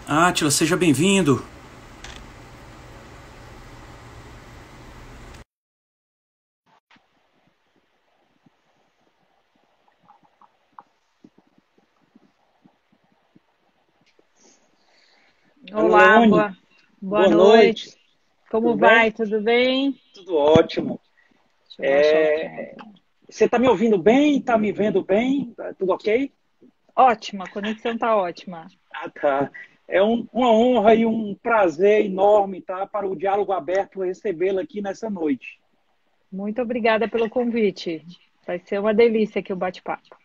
Átila, seja bem-vindo. Ana Olá, Leone, boa boa noite, noite. Como tudo bem? vai? Tudo bem? Tudo ótimo. Deixa eu baixar o som. Você está me ouvindo bem? Está me vendo bem? Tá tudo ok? Ótima, a conexão tá ótima. Ah, tá. É uma honra e um prazer enorme, tá, para o Diálogo Aberto recebê-la aqui nessa noite. Muito obrigada pelo convite. Vai ser uma delícia aqui o bate-papo.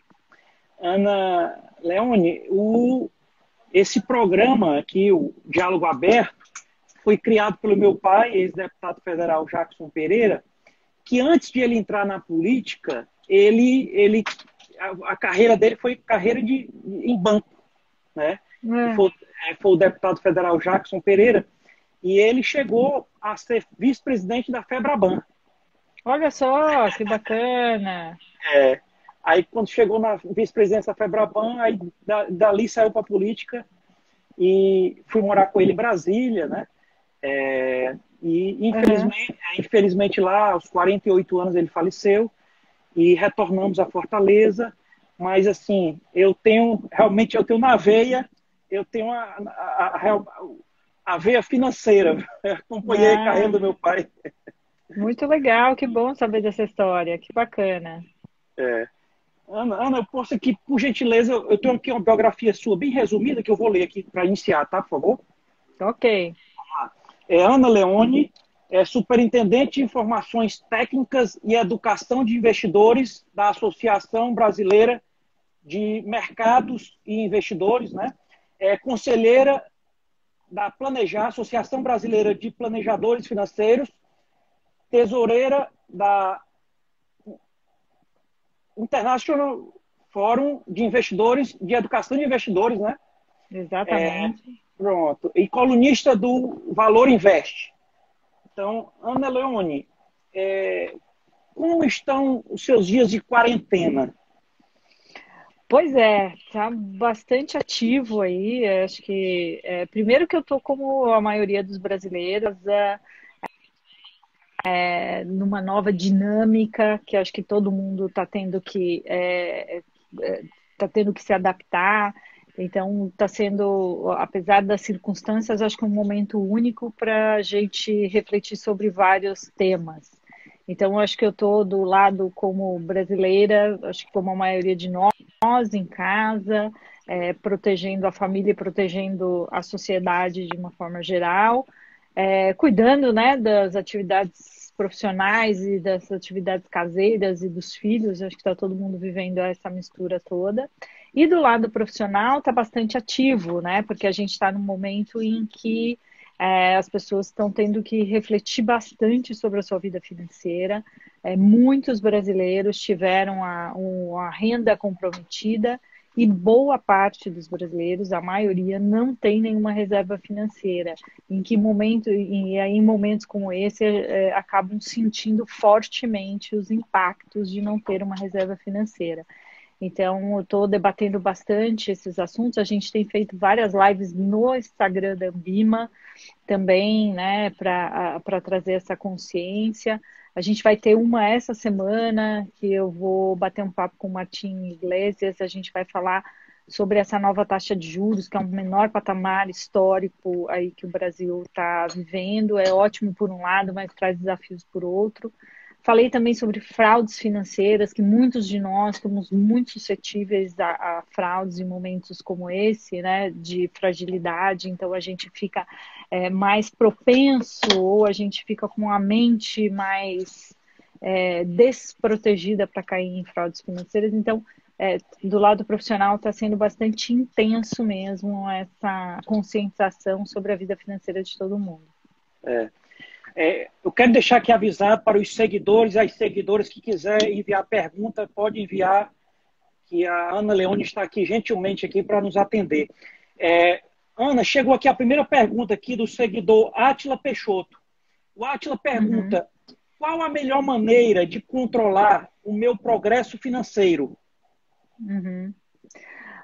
Ana Leone, esse programa aqui, o Diálogo Aberto, foi criado pelo meu pai, ex-deputado federal Jackson Pereira, que antes de ele entrar na política, a carreira dele foi carreira em banco, né? E É, foi o deputado federal Jackson Pereira, e ele chegou a ser vice-presidente da Febraban. olha só, que bacana. É, aí, quando chegou na vice-presidência da Febraban, aí dali saiu para a política e fui morar com ele em Brasília, né? E Aham. infelizmente lá, aos 48 anos, ele faleceu e retornamos a Fortaleza. Mas assim, eu tenho na veia, eu tenho a veia financeira. Acompanhei a carreira Ah, do meu pai. muito legal, que bom saber dessa história, que bacana. É. Ana, eu posso aqui, por gentileza, eu tenho aqui uma biografia sua bem resumida que eu vou ler aqui para iniciar, tá, por favor? Ok. É Ana Leone, é superintendente de informações técnicas e educação de investidores da Associação Brasileira de Mercados e Investidores, né? É conselheira da Planejar, Associação Brasileira de Planejadores Financeiros, tesoureira da International Fórum de Investidores, de Educação de Investidores, né? Exatamente. Pronto. E colunista do Valor Invest. Então, Ana Leone, como estão os seus dias de quarentena? Pois é, tá bastante ativo aí. Acho que primeiro que eu tô como a maioria dos brasileiros, numa nova dinâmica que acho que todo mundo tá tendo que se adaptar. Então, está sendo, apesar das circunstâncias, acho que um momento único para a gente refletir sobre vários temas. Então, acho que eu estou do lado como brasileira, acho que como a maioria de nós em casa, protegendo a família e protegendo a sociedade de uma forma geral, cuidando, né, das atividades profissionais e das atividades caseiras e dos filhos. Acho que está todo mundo vivendo essa mistura toda. E do lado profissional está bastante ativo, né? Porque a gente está num momento em que as pessoas estão tendo que refletir bastante sobre a sua vida financeira. Muitos brasileiros tiveram a renda comprometida e boa parte dos brasileiros, a maioria, não tem nenhuma reserva financeira. Em que momento, e aí em momentos como esse, acabam sentindo fortemente os impactos de não ter uma reserva financeira. Então, eu estou debatendo bastante esses assuntos. A gente tem feito várias lives no Instagram da Ambima também, né, para trazer essa consciência. A gente vai ter uma essa semana que eu vou bater um papo com o Martim Iglesias. A gente vai falar sobre essa nova taxa de juros, que é um menor patamar histórico aí que o Brasil está vivendo. É ótimo por um lado, mas traz desafios por outro. Falei também sobre fraudes financeiras, que muitos de nós estamos muito suscetíveis a fraudes em momentos como esse, né, de fragilidade. Então a gente fica mais propenso ou a gente fica com a mente mais desprotegida para cair em fraudes financeiras. Então, do lado profissional está sendo bastante intenso mesmo essa conscientização sobre a vida financeira de todo mundo. Eu quero deixar aqui avisado para os seguidores e as seguidoras que quiserem enviar pergunta, pode enviar, que a Ana Leone está aqui gentilmente aqui para nos atender. Ana, chegou aqui a primeira pergunta aqui do seguidor Átila Peixoto. O Átila Uhum. pergunta: qual a melhor maneira de controlar o meu progresso financeiro? Uhum.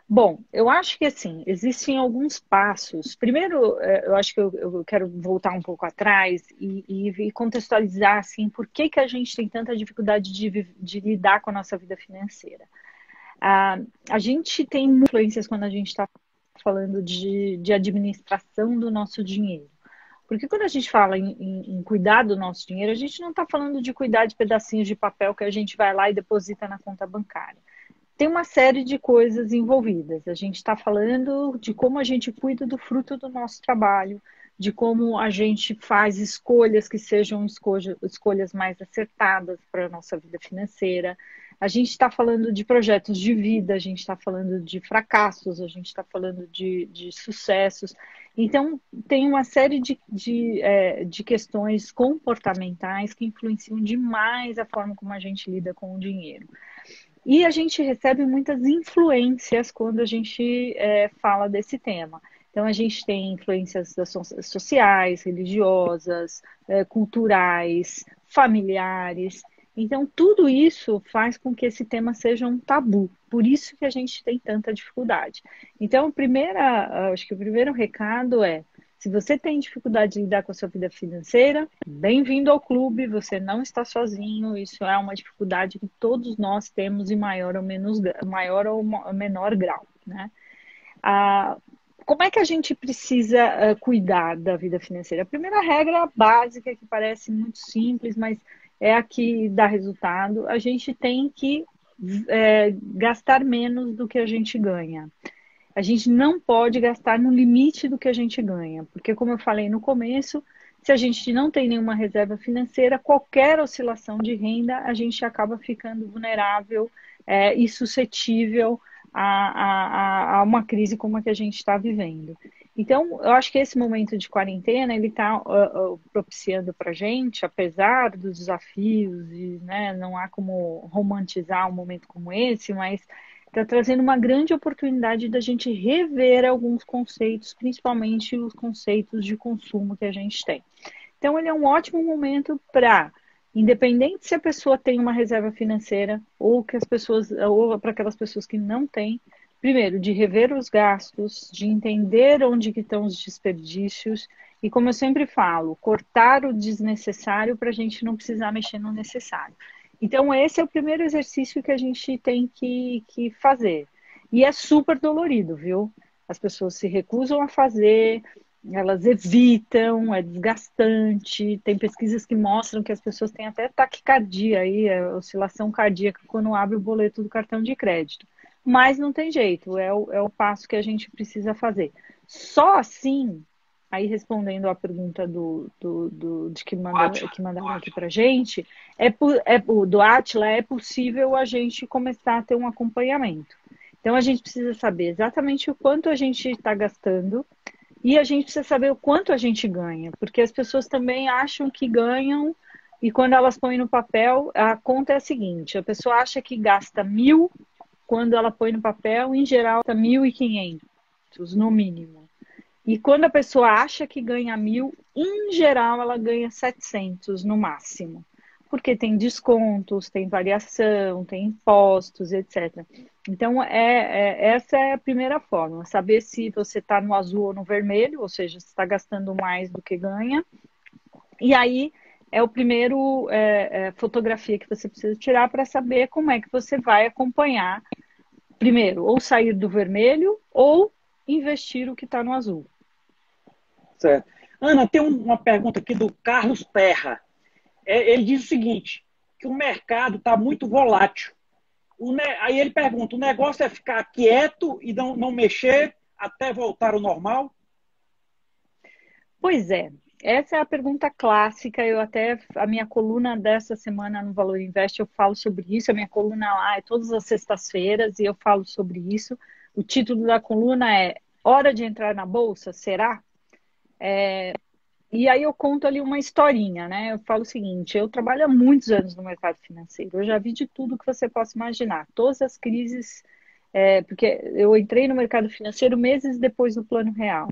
Bom, eu acho que assim, existem alguns passos. Primeiro, eu acho que eu quero voltar um pouco atrás e contextualizar assim, por que que a gente tem tanta dificuldade de lidar com a nossa vida financeira. Ah, a gente tem influências quando a gente está falando de administração do nosso dinheiro. Porque quando a gente fala em cuidar do nosso dinheiro, a gente não está falando de cuidar de pedacinhos de papel que a gente vai lá e deposita na conta bancária. Tem uma série de coisas envolvidas. A gente está falando de como a gente cuida do fruto do nosso trabalho, de como a gente faz escolhas que sejam escolhas mais acertadas para a nossa vida financeira. A gente está falando de projetos de vida, a gente está falando de fracassos, a gente está falando de sucessos. Então, tem uma série de questões comportamentais que influenciam demais a forma como a gente lida com o dinheiro. E a gente recebe muitas influências quando a gente fala desse tema. Então, a gente tem influências sociais, religiosas, culturais, familiares. Então, tudo isso faz com que esse tema seja um tabu. Por isso que a gente tem tanta dificuldade. Então, acho que o primeiro recado é: se você tem dificuldade de lidar com a sua vida financeira, bem-vindo ao clube, você não está sozinho, isso é uma dificuldade que todos nós temos em maior ou menor grau, né? Como é que a gente precisa cuidar da vida financeira? A primeira regra básica, que parece muito simples, mas é a que dá resultado: a gente tem que gastar menos do que a gente ganha. A gente não pode gastar no limite do que a gente ganha, porque, como eu falei no começo, se a gente não tem nenhuma reserva financeira, qualquer oscilação de renda, a gente acaba ficando vulnerável e suscetível a uma crise como a que a gente está vivendo. Então, eu acho que esse momento de quarentena, ele está propiciando para a gente, apesar dos desafios, e né, não há como romantizar um momento como esse, mas está trazendo uma grande oportunidade da gente rever alguns conceitos, principalmente os conceitos de consumo que a gente tem. Então, ele é um ótimo momento para, independente se a pessoa tem uma reserva financeira ou para aquelas pessoas que não têm, primeiro, de rever os gastos, de entender onde que estão os desperdícios e, como eu sempre falo, cortar o desnecessário para a gente não precisar mexer no necessário. Então, esse é o primeiro exercício que a gente tem que fazer. E é super dolorido, viu? As pessoas se recusam a fazer, elas evitam, é desgastante. Tem pesquisas que mostram que as pessoas têm até taquicardia aí, oscilação cardíaca, quando abre o boleto do cartão de crédito. Mas não tem jeito, é o passo que a gente precisa fazer. Só assim, aí respondendo à pergunta de que mandaram aqui pra gente, do Atila, é possível a gente começar a ter um acompanhamento. Então, a gente precisa saber exatamente o quanto a gente está gastando e a gente precisa saber o quanto a gente ganha, porque as pessoas também acham que ganham e quando elas põem no papel, a conta é a seguinte: a pessoa acha que gasta 1.000, quando ela põe no papel, em geral, está 1.500, no mínimo. E quando a pessoa acha que ganha 1.000, em geral, ela ganha 700 no máximo. Porque tem descontos, tem variação, tem impostos, etc. Então, essa é a primeira forma: saber se você está no azul ou no vermelho, ou seja, se está gastando mais do que ganha. E aí, é o primeiro fotografia que você precisa tirar para saber como é que você vai acompanhar. Primeiro, ou sair do vermelho ou investir o que está no azul. Certo. Ana, tem uma pergunta aqui do Carlos Terra. Ele diz o seguinte, que o mercado está muito volátil. Aí ele pergunta: o negócio é ficar quieto e não mexer até voltar ao normal? Pois é, essa é a pergunta clássica. A minha coluna dessa semana no Valor Invest, eu falo sobre isso. A minha coluna lá é todas as sextas-feiras e eu falo sobre isso. O título da coluna é Hora de Entrar na Bolsa? Será? E aí eu conto ali uma historinha, né? Eu falo o seguinte: eu trabalho há muitos anos no mercado financeiro, eu já vi de tudo que você possa imaginar, todas as crises, porque eu entrei no mercado financeiro meses depois do Plano Real.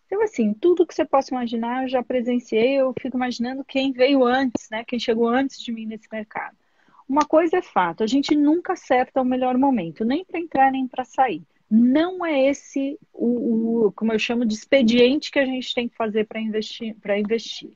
Então, assim, tudo que você possa imaginar eu já presenciei. Eu fico imaginando quem veio antes, né? Quem chegou antes de mim nesse mercado. Uma coisa é fato: a gente nunca acerta o melhor momento, nem para entrar nem para sair. não é esse como eu chamo de expediente que a gente tem que fazer para investir.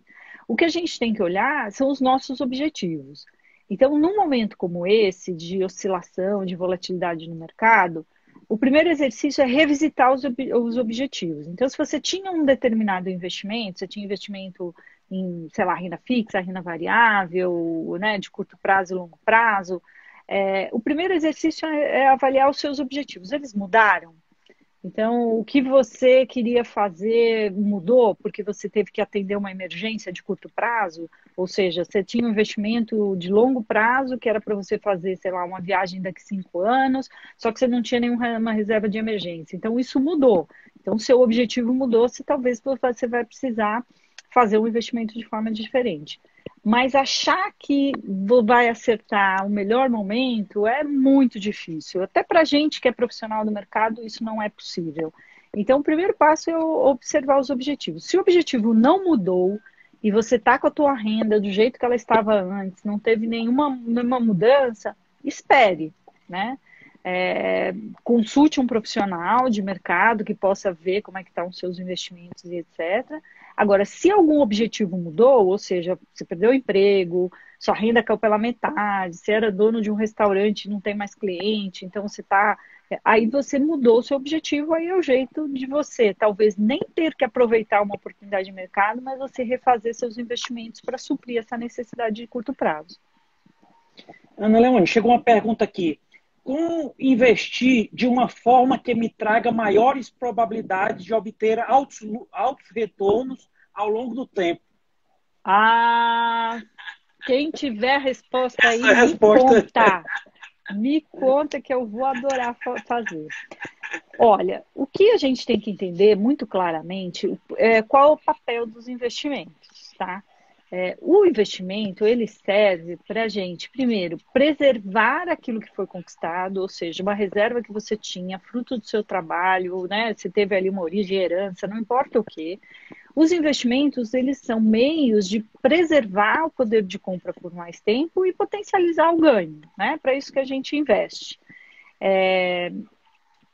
O que a gente tem que olhar são os nossos objetivos. Então, num momento como esse, de oscilação, de volatilidade no mercado, o primeiro exercício é revisitar os objetivos. Então, se você tinha um determinado investimento, você tinha investimento em, sei lá, renda fixa, renda variável, né, de curto prazo e longo prazo, o primeiro exercício é avaliar os seus objetivos. Eles mudaram? Então, o que você queria fazer mudou porque você teve que atender uma emergência de curto prazo? Ou seja, você tinha um investimento de longo prazo que era para você fazer, sei lá, uma viagem daqui a 5 anos, só que você não tinha nenhuma reserva de emergência. Então, isso mudou. Então, seu objetivo mudou, se talvez você vai precisar fazer um investimento de forma diferente. Mas achar que vai acertar o melhor momento é muito difícil. Até para a gente que é profissional do mercado, isso não é possível. Então, o primeiro passo é observar os objetivos. Se o objetivo não mudou e você está com a tua renda do jeito que ela estava antes, não teve nenhuma mudança, espere, né? Consulte um profissional de mercado que possa ver como é que estão os seus investimentos e etc. Agora, se algum objetivo mudou, ou seja, você perdeu o emprego, sua renda caiu pela metade, você era dono de um restaurante e não tem mais cliente, então você está... Aí você mudou o seu objetivo, aí é o jeito de você, talvez nem ter que aproveitar uma oportunidade de mercado, mas você refazer seus investimentos para suprir essa necessidade de curto prazo. Ana Leone, chegou uma pergunta aqui. Como investir de uma forma que me traga maiores probabilidades de obter altos retornos ao longo do tempo? Quem tiver a resposta aí, me conta. Me conta que eu vou adorar fazer. Olha, o que a gente tem que entender muito claramente é qual é o papel dos investimentos, tá? O investimento, ele serve para a gente, primeiro, preservar aquilo que foi conquistado, ou seja, uma reserva que você tinha, fruto do seu trabalho, né? Você teve ali uma origem, herança, não importa o quê. Os investimentos, eles são meios de preservar o poder de compra por mais tempo e potencializar o ganho, né? Para isso que a gente investe.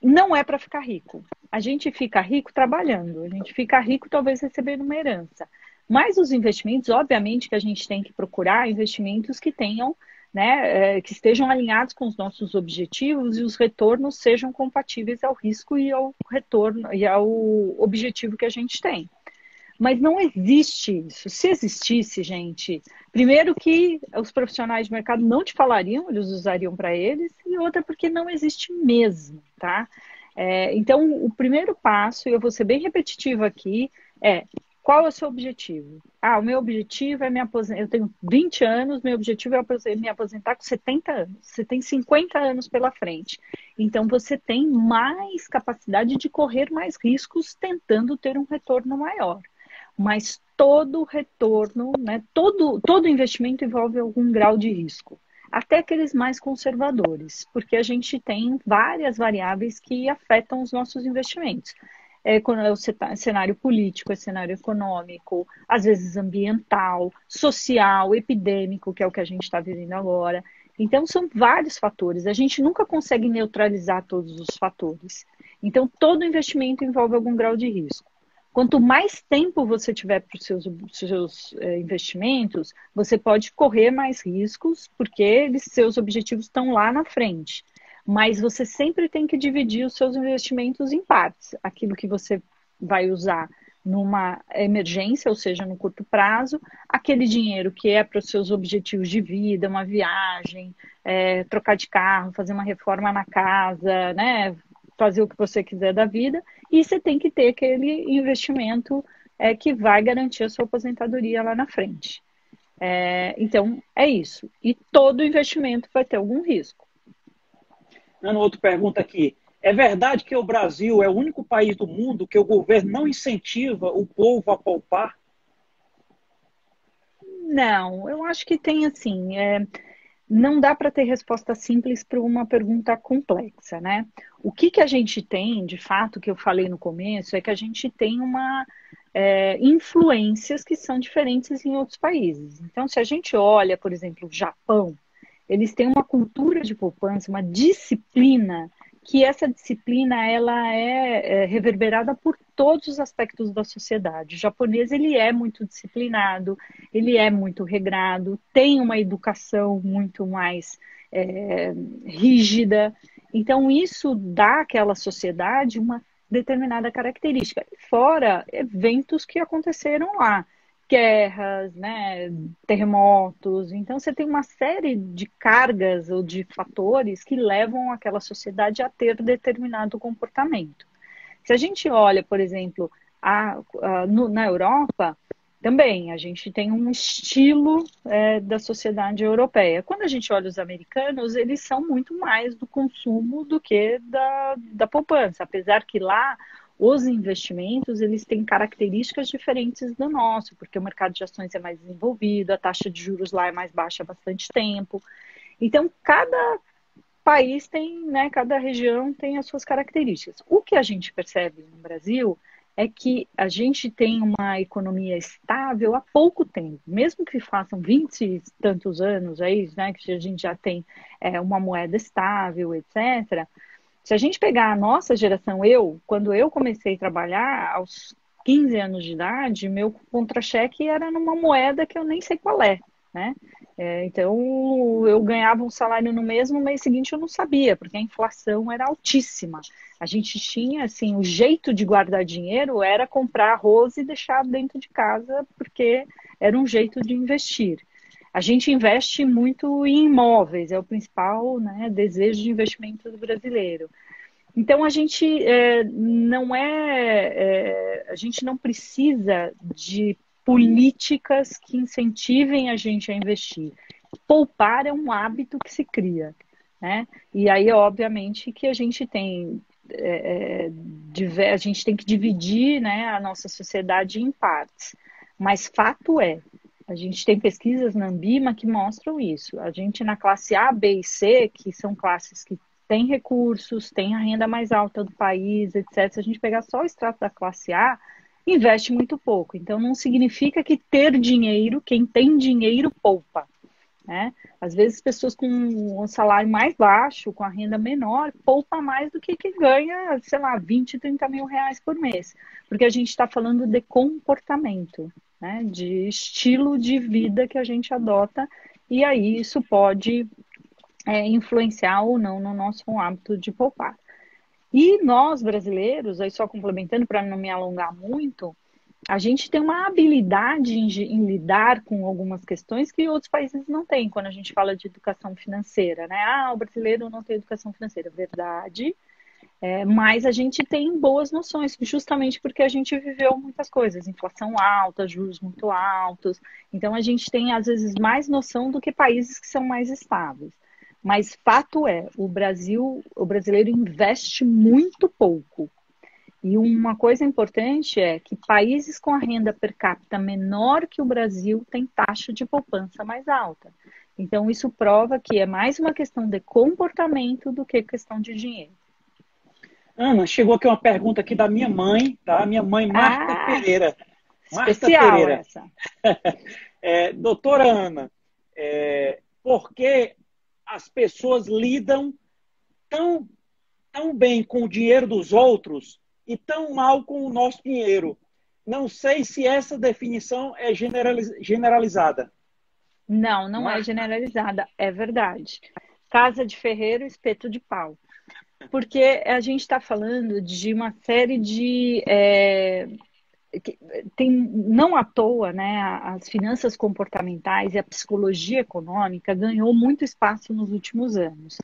Não é para ficar rico. A gente fica rico trabalhando, a gente fica rico talvez recebendo uma herança. Mas os investimentos, obviamente que a gente tem que procurar investimentos que tenham, né, que estejam alinhados com os nossos objetivos e os retornos sejam compatíveis ao risco e ao retorno e ao objetivo que a gente tem. Mas não existe isso. Se existisse, gente, primeiro que os profissionais de mercado não te falariam, eles usariam para eles, e outra porque não existe mesmo, tá? Então, o primeiro passo, e eu vou ser bem repetitiva aqui, qual é o seu objetivo? O meu objetivo é me aposentar. Eu tenho 20 anos, meu objetivo é me aposentar com 70 anos. Você tem 50 anos pela frente. Então, você tem mais capacidade de correr mais riscos tentando ter um retorno maior. Mas todo retorno, né, todo investimento envolve algum grau de risco. Até aqueles mais conservadores, porque a gente tem várias variáveis que afetam os nossos investimentos. Quando é o cenário político, é cenário econômico, às vezes ambiental, social, epidêmico, que é o que a gente está vivendo agora. Então, são vários fatores. A gente nunca consegue neutralizar todos os fatores. Então, todo investimento envolve algum grau de risco. Quanto mais tempo você tiver para os seus investimentos, você pode correr mais riscos, porque seus objetivos estão lá na frente. Mas você sempre tem que dividir os seus investimentos em partes. Aquilo que você vai usar numa emergência, ou seja, no curto prazo, aquele dinheiro que é para os seus objetivos de vida, uma viagem, trocar de carro, fazer uma reforma na casa, né? Fazer o que você quiser da vida, e você tem que ter aquele investimento que vai garantir a sua aposentadoria lá na frente. Então, é isso. E todo investimento vai ter algum risco. Ana, outra pergunta aqui. É verdade que o Brasil é o único país do mundo que o governo não incentiva o povo a poupar? Não, eu acho que tem assim... Não dá para ter resposta simples para uma pergunta complexa, né? O que a gente tem, de fato, que eu falei no começo, é que a gente tem influências que são diferentes em outros países. Então, se a gente olha, por exemplo, o Japão, eles têm uma cultura de poupança, uma disciplina que essa disciplina ela é reverberada por todos os aspectos da sociedade. O japonês ele é muito disciplinado, ele é muito regrado, tem uma educação muito mais rígida. Então isso dá àquela sociedade uma determinada característica. Fora eventos que aconteceram lá, guerras, né, terremotos. Então, você tem uma série de cargas ou de fatores que levam aquela sociedade a ter determinado comportamento. Se a gente olha, por exemplo, na Europa, também a gente tem um estilo da sociedade europeia. Quando a gente olha os americanos, eles são muito mais do consumo do que da poupança, apesar que lá os investimentos, eles têm características diferentes do nosso, porque o mercado de ações é mais desenvolvido, a taxa de juros lá é mais baixa há bastante tempo. Então, cada país tem, né, cada região tem as suas características. O que a gente percebe no Brasil é que a gente tem uma economia estável há pouco tempo, mesmo que façam 20 e tantos anos aí, né, que a gente já tem uma moeda estável, etc., se a gente pegar a nossa geração, quando eu comecei a trabalhar, aos 15 anos de idade, meu contra-cheque era numa moeda que eu nem sei qual é, né? Então, eu ganhava um salário no mês, no mês seguinte eu não sabia, porque a inflação era altíssima. A gente tinha, assim, o jeito de guardar dinheiro era comprar arroz e deixar dentro de casa, porque era um jeito de investir. A gente investe muito em imóveis, é o principal, né, desejo de investimento do brasileiro. Então a gente a gente não precisa de políticas que incentivem a gente a investir. Poupar é um hábito que se cria, né? E aí, obviamente, que a gente tem a gente tem que dividir, né, a nossa sociedade em partes. Mas fato a gente tem pesquisas na Ambima que mostram isso. A gente na classe A, B e C, que são classes que têm recursos, têm a renda mais alta do país, etc. Se a gente pegar só o extrato da classe A, investe muito pouco. Então não significa que ter dinheiro, quem tem dinheiro poupa, né? Às vezes pessoas com um salário mais baixo, com a renda menor, poupa mais do que quem ganha, sei lá, 20, 30 mil reais por mês. Porque a gente está falando de comportamento, né? De estilo de vida que a gente adota, e aí isso pode influenciar ou não no nosso hábito de poupar. E nós, brasileiros, aí só complementando para não me alongar muito, a gente tem uma habilidade em lidar com algumas questões que outros países não têm, quando a gente fala de educação financeira, né? O brasileiro não tem educação financeira. Verdade, mas a gente tem boas noções, justamente porque a gente viveu muitas coisas, inflação alta, juros muito altos, então a gente tem, às vezes, mais noção do que países que são mais estáveis. Mas fato o brasileiro investe muito pouco. E uma coisa importante é que países com a renda per capita menor que o Brasil têm taxa de poupança mais alta. Então, isso prova que é mais uma questão de comportamento do que questão de dinheiro. Ana, chegou aqui uma pergunta aqui da minha mãe, tá? Minha mãe, Marta Pereira. Especial Marta Pereira. Essa. Doutora Ana, por que as pessoas lidam tão bem com o dinheiro dos outros e tão mal com o nosso dinheiro? Não sei se essa definição é generalizada. Não é generalizada, é verdade. Casa de ferreiro, espeto de pau. Porque a gente está falando de uma série de... não à toa, né, as finanças comportamentais e a psicologia econômica ganhou muito espaço nos últimos anos.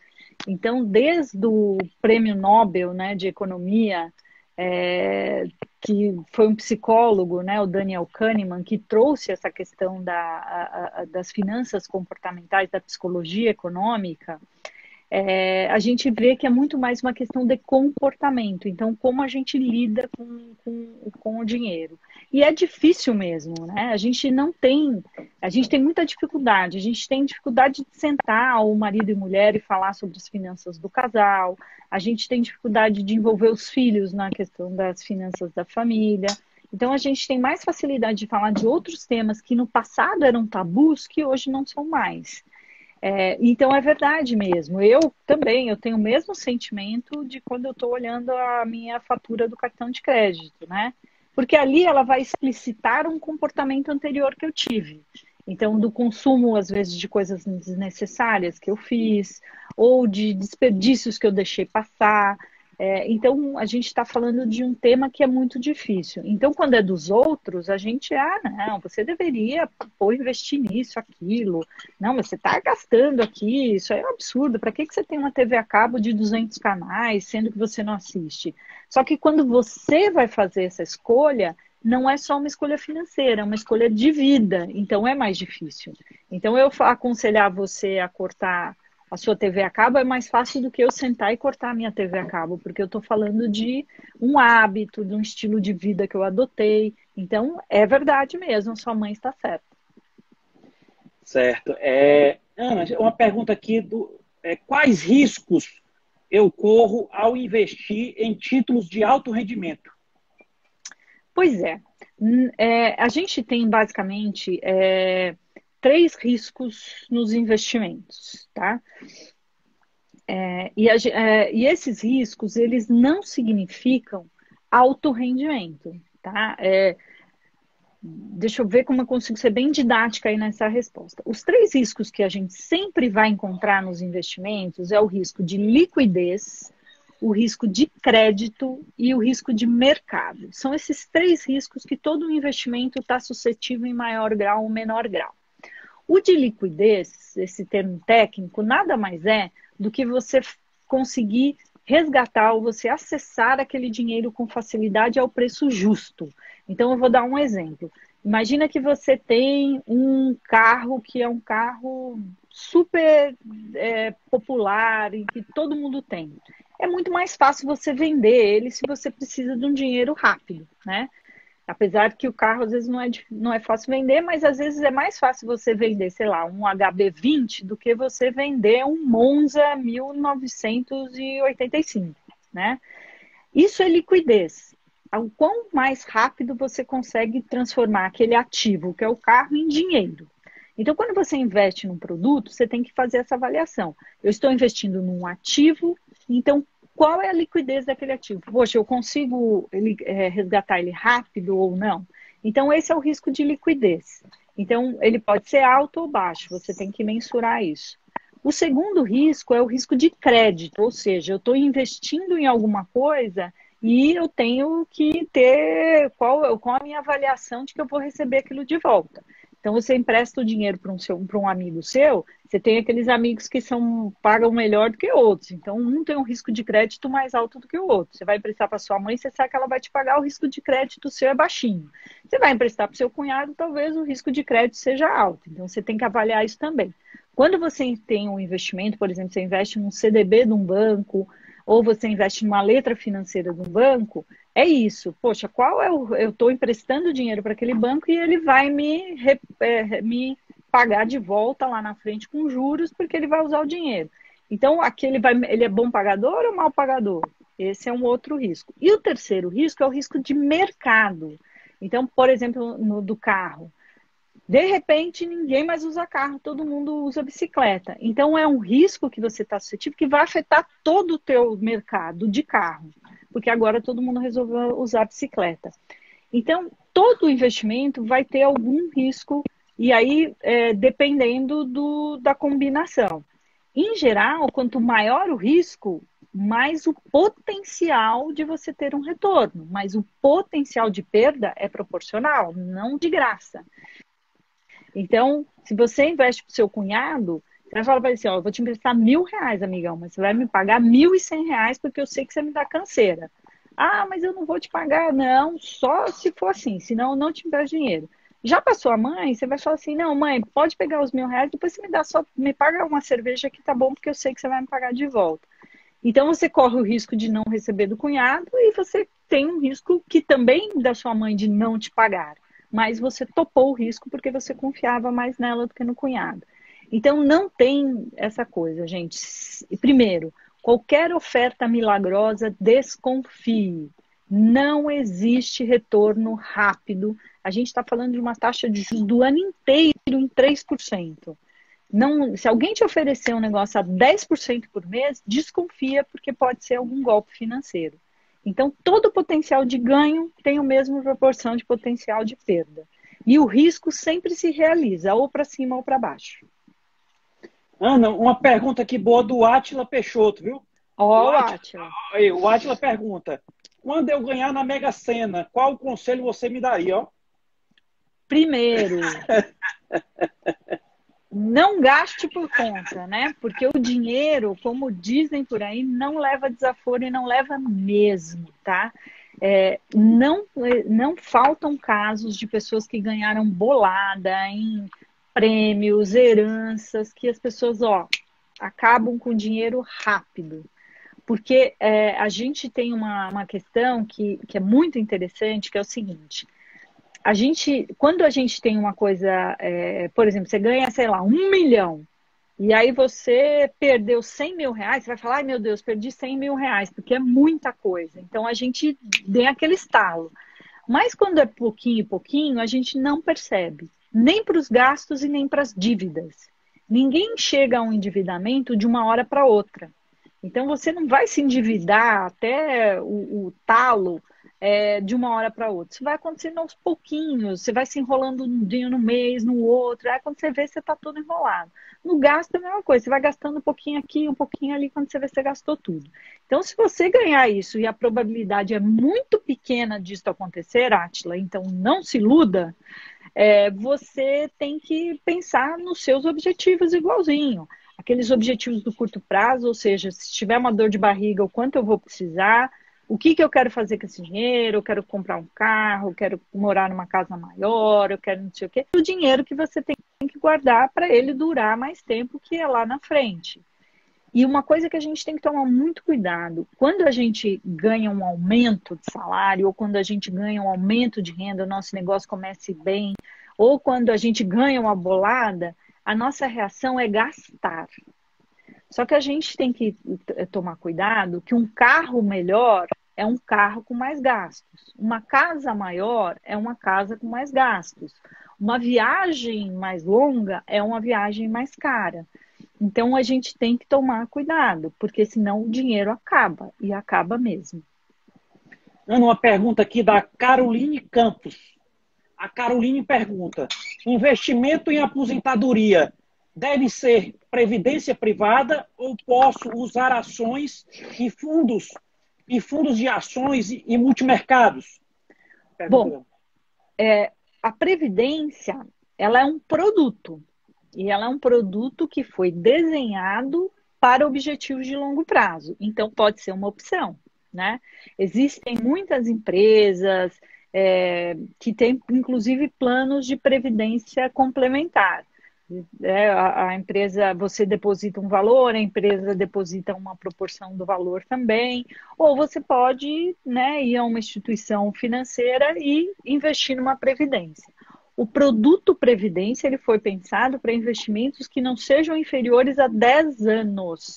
Então, desde o Prêmio Nobel, né, de Economia, que foi um psicólogo, né, o Daniel Kahneman, que trouxe essa questão das finanças comportamentais, da psicologia econômica, a gente vê que é muito mais uma questão de comportamento. Então, como a gente lida com o dinheiro. E é difícil mesmo, né? A gente tem muita dificuldade. A gente tem dificuldade de sentar o marido e mulher e falar sobre as finanças do casal. A gente tem dificuldade de envolver os filhos na questão das finanças da família. Então, a gente tem mais facilidade de falar de outros temas que no passado eram tabus, que hoje não são mais. Então é verdade mesmo. Eu também, eu tenho o mesmo sentimento de quando eu estou olhando a minha fatura do cartão de crédito, né? Porque ali ela vai explicitar um comportamento anterior que eu tive. Então, do consumo, às vezes, de coisas desnecessárias que eu fiz, ou de desperdícios que eu deixei passar. Então, a gente está falando de um tema que é muito difícil. Então, quando é dos outros, a gente, não, você deveria investir nisso, aquilo. Não, mas você está gastando aqui, isso é um absurdo. Para que você tem uma TV a cabo de 200 canais, sendo que você não assiste? Só que quando você vai fazer essa escolha, não é só uma escolha financeira, é uma escolha de vida. Então, é mais difícil. Então, eu aconselhar você a cortar a sua TV a cabo é mais fácil do que eu sentar e cortar a minha TV a cabo, porque eu estou falando de um hábito, de um estilo de vida que eu adotei. Então, é verdade mesmo, sua mãe está certa. Certo. Ana, uma pergunta aqui quais riscos eu corro ao investir em títulos de alto rendimento? Pois é. A gente tem basicamente 3 riscos nos investimentos, tá? E esses riscos, eles não significam alto rendimento, tá? Deixa eu ver como eu consigo ser bem didática aí nessa resposta. Os 3 riscos que a gente sempre vai encontrar nos investimentos é o risco de liquidez, o risco de crédito e o risco de mercado. São esses 3 riscos que todo investimento está suscetível em maior grau ou menor grau. O de liquidez, esse termo técnico, nada mais é do que você conseguir resgatar ou você acessar aquele dinheiro com facilidade ao preço justo. Então, eu vou dar um exemplo. Imagina que você tem um carro que é um carro super popular e que todo mundo tem. É muito mais fácil você vender ele se você precisa de um dinheiro rápido, né? Apesar que o carro às vezes não é fácil vender, mas às vezes é mais fácil você vender, sei lá, um HB20 do que você vender um Monza 1985, né? Isso é liquidez. O quão mais rápido você consegue transformar aquele ativo, que é o carro, em dinheiro. Então, quando você investe num produto, você tem que fazer essa avaliação. Eu estou investindo num ativo, então qual é a liquidez daquele ativo? Poxa, eu consigo resgatar ele rápido ou não? Então, esse é o risco de liquidez. Então, ele pode ser alto ou baixo, você tem que mensurar isso. O segundo risco é o risco de crédito, ou seja, eu estou investindo em alguma coisa e eu tenho que ter qual a minha avaliação de que eu vou receber aquilo de volta. Então, você empresta o dinheiro para um amigo seu, você tem aqueles amigos que pagam melhor do que outros. Então, um tem um risco de crédito mais alto do que o outro. Você vai emprestar para sua mãe, você sabe que ela vai te pagar, o risco de crédito seu é baixinho. Você vai emprestar para o seu cunhado, talvez o risco de crédito seja alto. Então, você tem que avaliar isso também. Quando você tem um investimento, por exemplo, você investe num CDB de um banco, ou você investe numa letra financeira de um banco, é isso. Poxa, eu estou emprestando dinheiro para aquele banco e ele vai me pagar de volta lá na frente com juros, porque ele vai usar o dinheiro. Então, ele é bom pagador ou mau pagador? Esse é um outro risco. E o terceiro risco é o risco de mercado. Então, por exemplo, no do carro. De repente, ninguém mais usa carro, todo mundo usa bicicleta. Então, é um risco que você está suscetível que vai afetar todo o teu mercado de carro, porque agora todo mundo resolveu usar bicicleta. Então, todo investimento vai ter algum risco, e aí, dependendo da combinação. Em geral, quanto maior o risco, mais o potencial de você ter um retorno, mas o potencial de perda é proporcional, não de graça. Então, se você investe para o seu cunhado, você vai falar para ele assim, eu vou te emprestar R$1.000, amigão, mas você vai me pagar R$1.100 porque eu sei que você me dá canseira. Ah, mas eu não vou te pagar, não, só se for assim, senão eu não te empresto dinheiro. Já para sua mãe, você vai falar assim, não, mãe, pode pegar os R$1.000, depois você me paga uma cerveja que tá bom, porque eu sei que você vai me pagar de volta. Então, você corre o risco de não receber do cunhado e você tem um risco que também da sua mãe de não te pagar. Mas você topou o risco porque você confiava mais nela do que no cunhado. Então, não tem essa coisa, gente. Primeiro, qualquer oferta milagrosa, desconfie. Não existe retorno rápido. A gente está falando de uma taxa de juros do ano inteiro em 3%. Não, se alguém te oferecer um negócio a 10% por mês, desconfia, porque pode ser algum golpe financeiro. Então, todo potencial de ganho tem a mesma proporção de potencial de perda. E o risco sempre se realiza, ou para cima ou para baixo. Ana, uma pergunta aqui boa do Átila Peixoto, viu? Ó, Átila. O Átila pergunta: quando eu ganhar na Mega Sena, qual conselho você me daria? Ó? Primeiro, não gaste por conta, né? Porque o dinheiro, como dizem por aí, não leva desaforo e não leva mesmo, tá? Não faltam casos de pessoas que ganharam bolada em prêmios, heranças, que as pessoas, acabam com dinheiro rápido. Porque a gente tem uma questão que é muito interessante, que é o seguinte: quando a gente tem uma coisa, por exemplo, você ganha, sei lá, 1 milhão, e aí você perdeu 100 mil reais, você vai falar, ai meu Deus, perdi 100 mil reais, porque é muita coisa. Então a gente tem aquele estalo. Mas quando é pouquinho e pouquinho, a gente não percebe, nem para os gastos e nem para as dívidas. Ninguém chega a um endividamento de uma hora para outra. Então você não vai se endividar até o talo de uma hora para outra. Isso vai acontecendo aos pouquinhos, você vai se enrolando um dia no mês, no outro, aí quando você vê, você está todo enrolado. No gasto é a mesma coisa, você vai gastando um pouquinho aqui, um pouquinho ali, quando você vê, você gastou tudo. Então, se você ganhar isso e a probabilidade é muito pequena disso acontecer, Átila, então não se iluda, você tem que pensar nos seus objetivos igualzinho. Aqueles objetivos do curto prazo, ou seja, se tiver uma dor de barriga, o quanto eu vou precisar, o que eu quero fazer com esse dinheiro, eu quero comprar um carro, eu quero morar numa casa maior, eu quero não sei o quê. O dinheiro que você tem que guardar para ele durar mais tempo que é lá na frente. E uma coisa que a gente tem que tomar muito cuidado, quando a gente ganha um aumento de salário, ou quando a gente ganha um aumento de renda, o nosso negócio comece bem, ou quando a gente ganha uma bolada, a nossa reação é gastar. Só que a gente tem que tomar cuidado que um carro melhor é um carro com mais gastos. Uma casa maior é uma casa com mais gastos. Uma viagem mais longa é uma viagem mais cara. Então a gente tem que tomar cuidado, porque senão o dinheiro acaba, e acaba mesmo. Ana, uma pergunta aqui da Caroline Campos. A Caroline pergunta: investimento em aposentadoria deve ser previdência privada ou posso usar ações e fundos de ações e multimercados? Bom, a previdência, ela é um produto. E ela é um produto que foi desenhado para objetivos de longo prazo. Então, pode ser uma opção, né? Existem muitas empresas que têm, inclusive, planos de previdência complementar. A empresa, você deposita um valor, a empresa deposita uma proporção do valor também, ou você pode, né, ir a uma instituição financeira e investir numa previdência. O produto previdência ele foi pensado para investimentos que não sejam inferiores a 10 anos.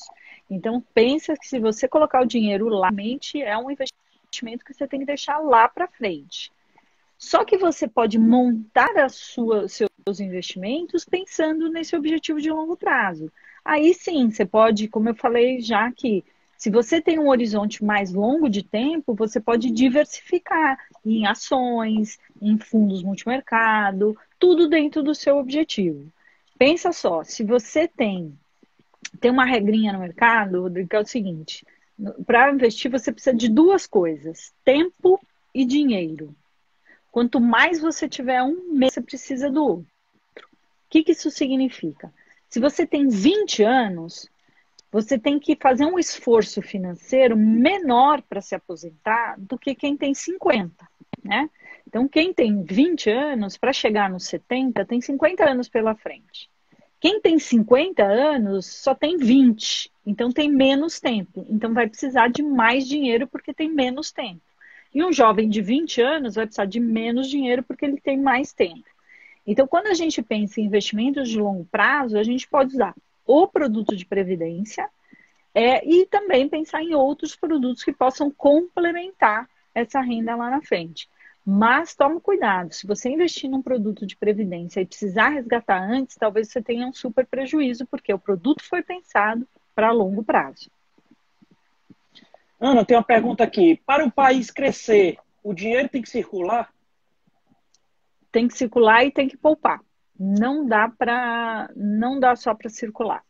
Então, pensa que se você colocar o dinheiro lá, é um investimento que você tem que deixar lá para frente. Só que você pode montar seus investimentos pensando nesse objetivo de longo prazo. Aí sim, você pode, como eu falei já aqui, se você tem um horizonte mais longo de tempo, você pode diversificar em ações, em fundos multimercado, tudo dentro do seu objetivo. Pensa só, se você tem uma regrinha no mercado, Rodrigo, que é o seguinte: para investir você precisa de duas coisas, tempo e dinheiro. Quanto mais você tiver um mês, você precisa do outro. O que isso significa? Se você tem 20 anos, você tem que fazer um esforço financeiro menor para se aposentar do que quem tem 50, né? Então, quem tem 20 anos, para chegar nos 70, tem 50 anos pela frente. Quem tem 50 anos só tem 20, então tem menos tempo. Então, vai precisar de mais dinheiro porque tem menos tempo. E um jovem de 20 anos vai precisar de menos dinheiro porque ele tem mais tempo. Então, quando a gente pensa em investimentos de longo prazo, a gente pode usar o produto de previdência e também pensar em outros produtos que possam complementar essa renda lá na frente. Mas tome cuidado, se você investir num produto de previdência e precisar resgatar antes, talvez você tenha um super prejuízo, porque o produto foi pensado para longo prazo. Ana, tem uma pergunta aqui. Para o país crescer, o dinheiro tem que circular? Tem que circular e tem que poupar. Não dá só para circular.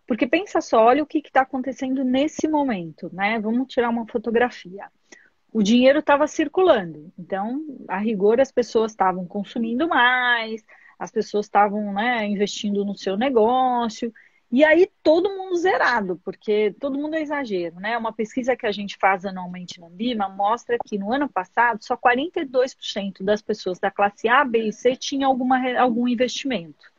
Porque pensa só, olha o que está acontecendo nesse momento, né? Vamos tirar uma fotografia. O dinheiro estava circulando, então, a rigor, as pessoas estavam consumindo mais, as pessoas estavam, né, investindo no seu negócio, e aí todo mundo zerado, porque todo mundo é exagero, né? Uma pesquisa que a gente faz anualmente na Ambima mostra que no ano passado só 42% das pessoas da classe A, B e C tinham algum investimento.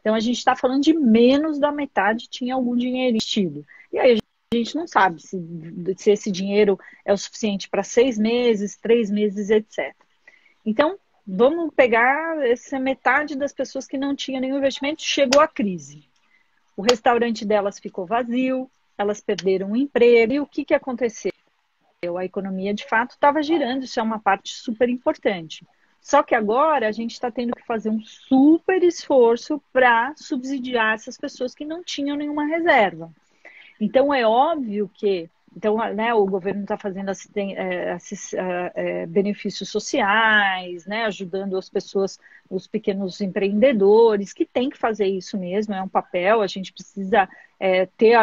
Então, a gente está falando de menos da metade tinha algum dinheiro investido. E aí, a gente não sabe se esse dinheiro é o suficiente para 6 meses, 3 meses, etc. Então, vamos pegar essa metade das pessoas que não tinham nenhum investimento, chegou a crise. O restaurante delas ficou vazio, elas perderam o emprego. E o que aconteceu? A economia, de fato, estava girando, isso é uma parte super importante. Só que agora a gente está tendo que fazer um super esforço para subsidiar essas pessoas que não tinham nenhuma reserva. Então, é óbvio que né, o governo está fazendo benefícios sociais, né, ajudando as pessoas, os pequenos empreendedores, que tem que fazer isso mesmo, é um papel, a gente precisa ter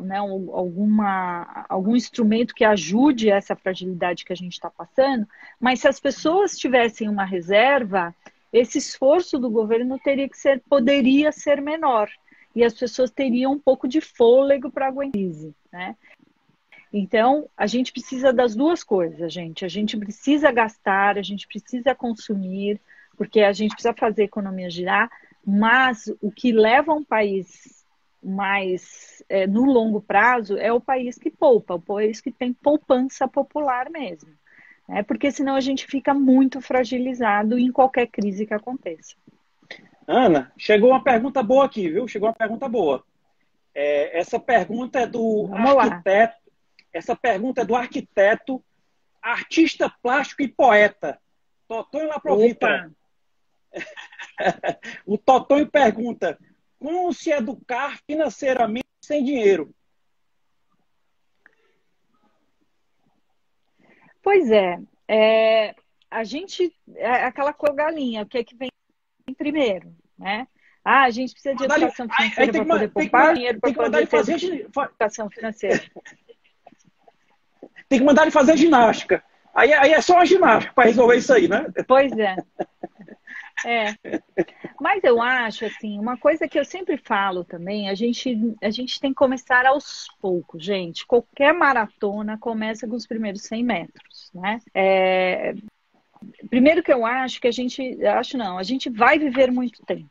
né, algum instrumento que ajude essa fragilidade que a gente está passando, mas se as pessoas tivessem uma reserva, esse esforço do governo poderia ser menor. E as pessoas teriam um pouco de fôlego para aguentar a crise, né? Então, a gente precisa das duas coisas, gente. A gente precisa gastar, a gente precisa consumir, porque a gente precisa fazer a economia girar, mas o que leva um país mais no longo prazo é o país que poupa, o país que tem poupança popular mesmo. Né? Porque senão a gente fica muito fragilizado em qualquer crise que aconteça. Ana, chegou uma pergunta boa aqui, viu? Chegou uma pergunta boa. Essa pergunta é do arquiteto. Essa pergunta é do arquiteto, artista plástico e poeta, Totonho Laprovitra. O Totonho pergunta: como se educar financeiramente sem dinheiro? Pois a gente aquela galinha, o que é que vem primeiro, né? A gente precisa de educação financeira para poder poupar dinheiro para poder fazer educação financeira. Tem que mandar ele fazer ginástica. Aí é só uma ginástica para resolver isso aí, né? Pois é. Mas eu acho, assim, uma coisa que eu sempre falo também, a gente tem que começar aos poucos, gente. Qualquer maratona começa com os primeiros 100 metros, né? Primeiro que eu acho que a gente vai viver muito tempo.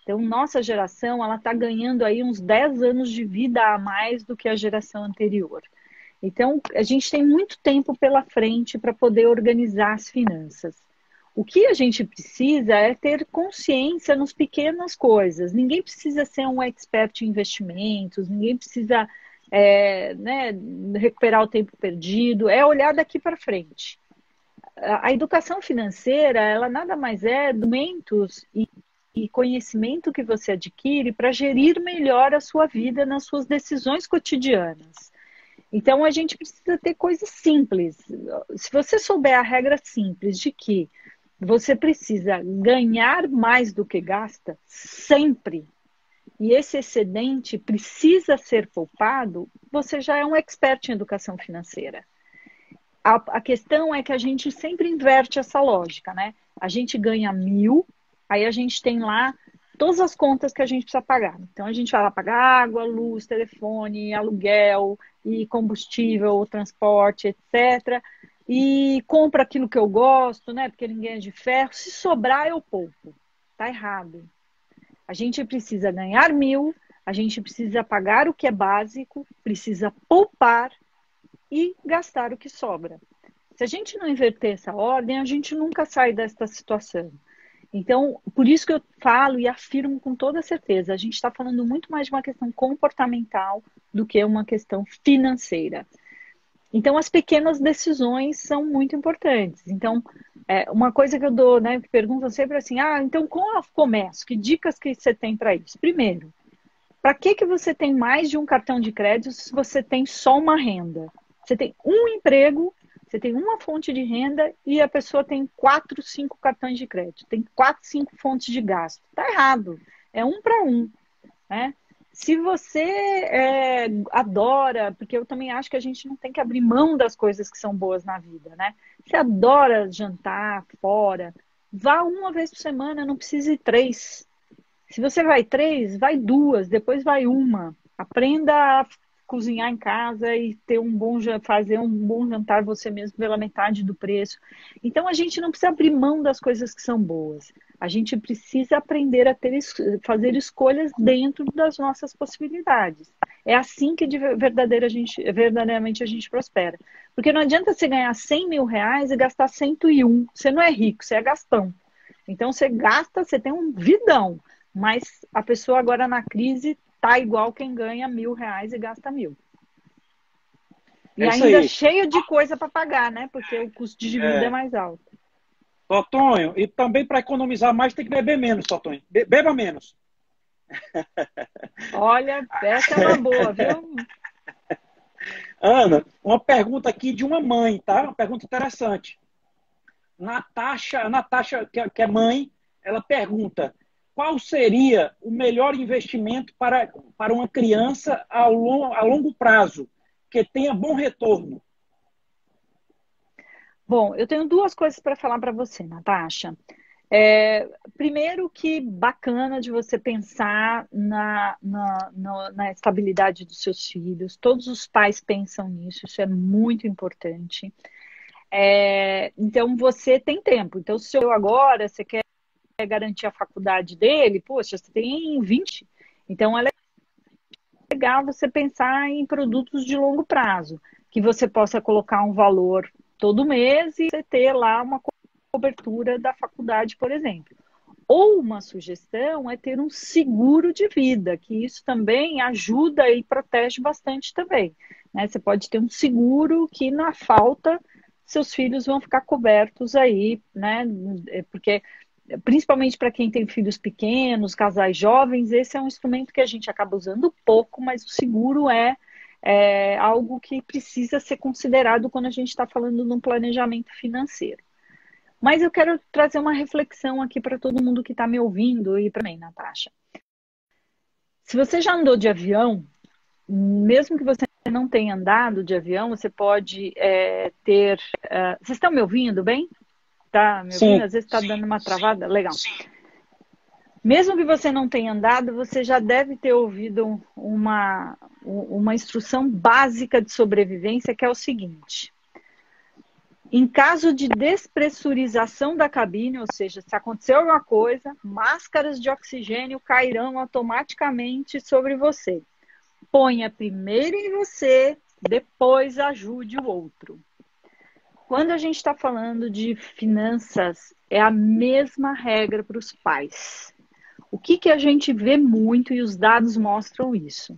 Então, nossa geração, ela está ganhando aí uns 10 anos de vida a mais do que a geração anterior. Então, a gente tem muito tempo pela frente para poder organizar as finanças. O que a gente precisa é ter consciência nas pequenas coisas. Ninguém precisa ser um expert em investimentos, ninguém precisa né, recuperar o tempo perdido, é olhar daqui para frente. A educação financeira, ela nada mais é documentos e conhecimento que você adquire para gerir melhor a sua vida nas suas decisões cotidianas. Então, a gente precisa ter coisas simples. Se você souber a regra simples de que você precisa ganhar mais do que gasta, sempre, e esse excedente precisa ser poupado, você já é um expert em educação financeira. A questão é que a gente sempre inverte essa lógica, né? A gente ganha 1.000, aí a gente tem lá todas as contas que a gente precisa pagar. Então, a gente vai lá pagar água, luz, telefone, aluguel, e combustível, transporte, etc. E compra aquilo que eu gosto, né? Porque ninguém é de ferro. Se sobrar, eu poupo. Tá errado. A gente precisa ganhar 1.000, a gente precisa pagar o que é básico, precisa poupar e gastar o que sobra. Se a gente não inverter essa ordem, a gente nunca sai desta situação. Então, por isso que eu falo e afirmo com toda certeza, a gente está falando muito mais de uma questão comportamental do que uma questão financeira. Então, as pequenas decisões são muito importantes. Então, Uma coisa que eu dou, né, que perguntam sempre assim, então como eu começo? Que dicas que você tem para isso? Primeiro, para que você tem mais de um cartão de crédito se você tem só uma renda? Você tem um emprego, você tem uma fonte de renda e a pessoa tem 4, 5 cartões de crédito, tem 4, 5 fontes de gasto. Tá errado. É um para um, né? Se você adora, porque eu também acho que a gente não tem que abrir mão das coisas que são boas na vida, né? Você adora jantar fora, vá uma vez por semana, não precisa ir 3. Se você vai 3, vai 2, depois vai uma. Aprenda a cozinhar em casa e ter fazer um bom jantar você mesmo pela metade do preço. Então a gente não precisa abrir mão das coisas que são boas. A gente precisa aprender a fazer escolhas dentro das nossas possibilidades. É assim que verdadeiramente a gente prospera. Porque não adianta você ganhar 100 mil reais e gastar 101. Você não é rico, você é gastão. Então você gasta, você tem um vidão. Mas a pessoa agora na crise tá igual quem ganha 1.000 reais e gasta 1.000. E ainda cheio de coisa para pagar, né? Porque o custo de vida é mais alto. Totonho, e também para economizar mais tem que beber menos, Totonho. Beba menos. Olha, essa é uma boa, viu? Ana, uma pergunta aqui de uma mãe, tá? Uma pergunta interessante. Natasha, que é mãe, ela pergunta: qual seria o melhor investimento para uma criança a longo prazo, que tenha bom retorno? Bom, eu tenho 2 coisas para falar para você, Natasha. Primeiro, que bacana de você pensar na estabilidade dos seus filhos. Todos os pais pensam nisso, isso é muito importante. Então, você tem tempo. Então, se agora você quer garantir a faculdade dele, poxa, você tem 20. Então, é legal você pensar em produtos de longo prazo, que você possa colocar um valor todo mês e você ter lá uma cobertura da faculdade, por exemplo. Ou uma sugestão é ter um seguro de vida, que isso também ajuda e protege bastante também, né? Você pode ter um seguro que, na falta, seus filhos vão ficar cobertos aí, né? Porque, principalmente para quem tem filhos pequenos, casais jovens, esse é um instrumento que a gente acaba usando pouco, mas o seguro é algo que precisa ser considerado quando a gente está falando num planejamento financeiro. Mas eu quero trazer uma reflexão aqui para todo mundo que está me ouvindo e para mim, Natasha. Se você já andou de avião, mesmo que você não tenha andado de avião, você pode ter... vocês estão me ouvindo bem? Tá me ouvindo? Às vezes está dando uma travada. Legal. Mesmo que você não tenha andado, você já deve ter ouvido uma instrução básica de sobrevivência, que é o seguinte: em caso de despressurização da cabine, ou seja, se acontecer alguma coisa, máscaras de oxigênio cairão automaticamente sobre você. Ponha primeiro em você, depois ajude o outro. Quando a gente está falando de finanças, é a mesma regra para os pais. O que a gente vê muito, e os dados mostram isso?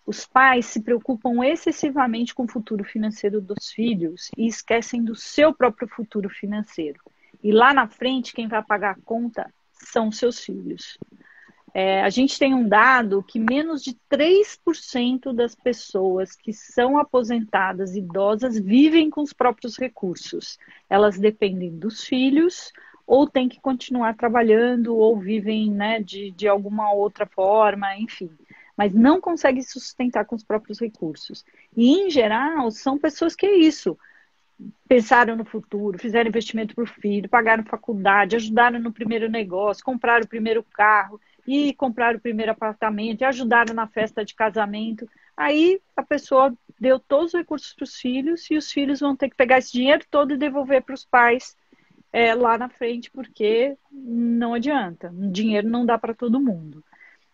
Os pais se preocupam excessivamente com o futuro financeiro dos filhos e esquecem do seu próprio futuro financeiro. E lá na frente, quem vai pagar a conta são seus filhos. A gente tem um dado que menos de 3% das pessoas que são aposentadas idosas vivem com os próprios recursos. Elas dependem dos filhos, ou têm que continuar trabalhando, ou vivem, né, de alguma outra forma, enfim. Mas não conseguem se sustentar com os próprios recursos. E, em geral, são pessoas que é isso. Pensaram no futuro, fizeram investimento para o filho, pagaram faculdade, ajudaram no primeiro negócio, compraram o primeiro carro e compraram o primeiro apartamento, e ajudaram na festa de casamento. Aí a pessoa deu todos os recursos para os filhos e os filhos vão ter que pegar esse dinheiro todo e devolver para os pais lá na frente, porque não adianta. O dinheiro não dá para todo mundo.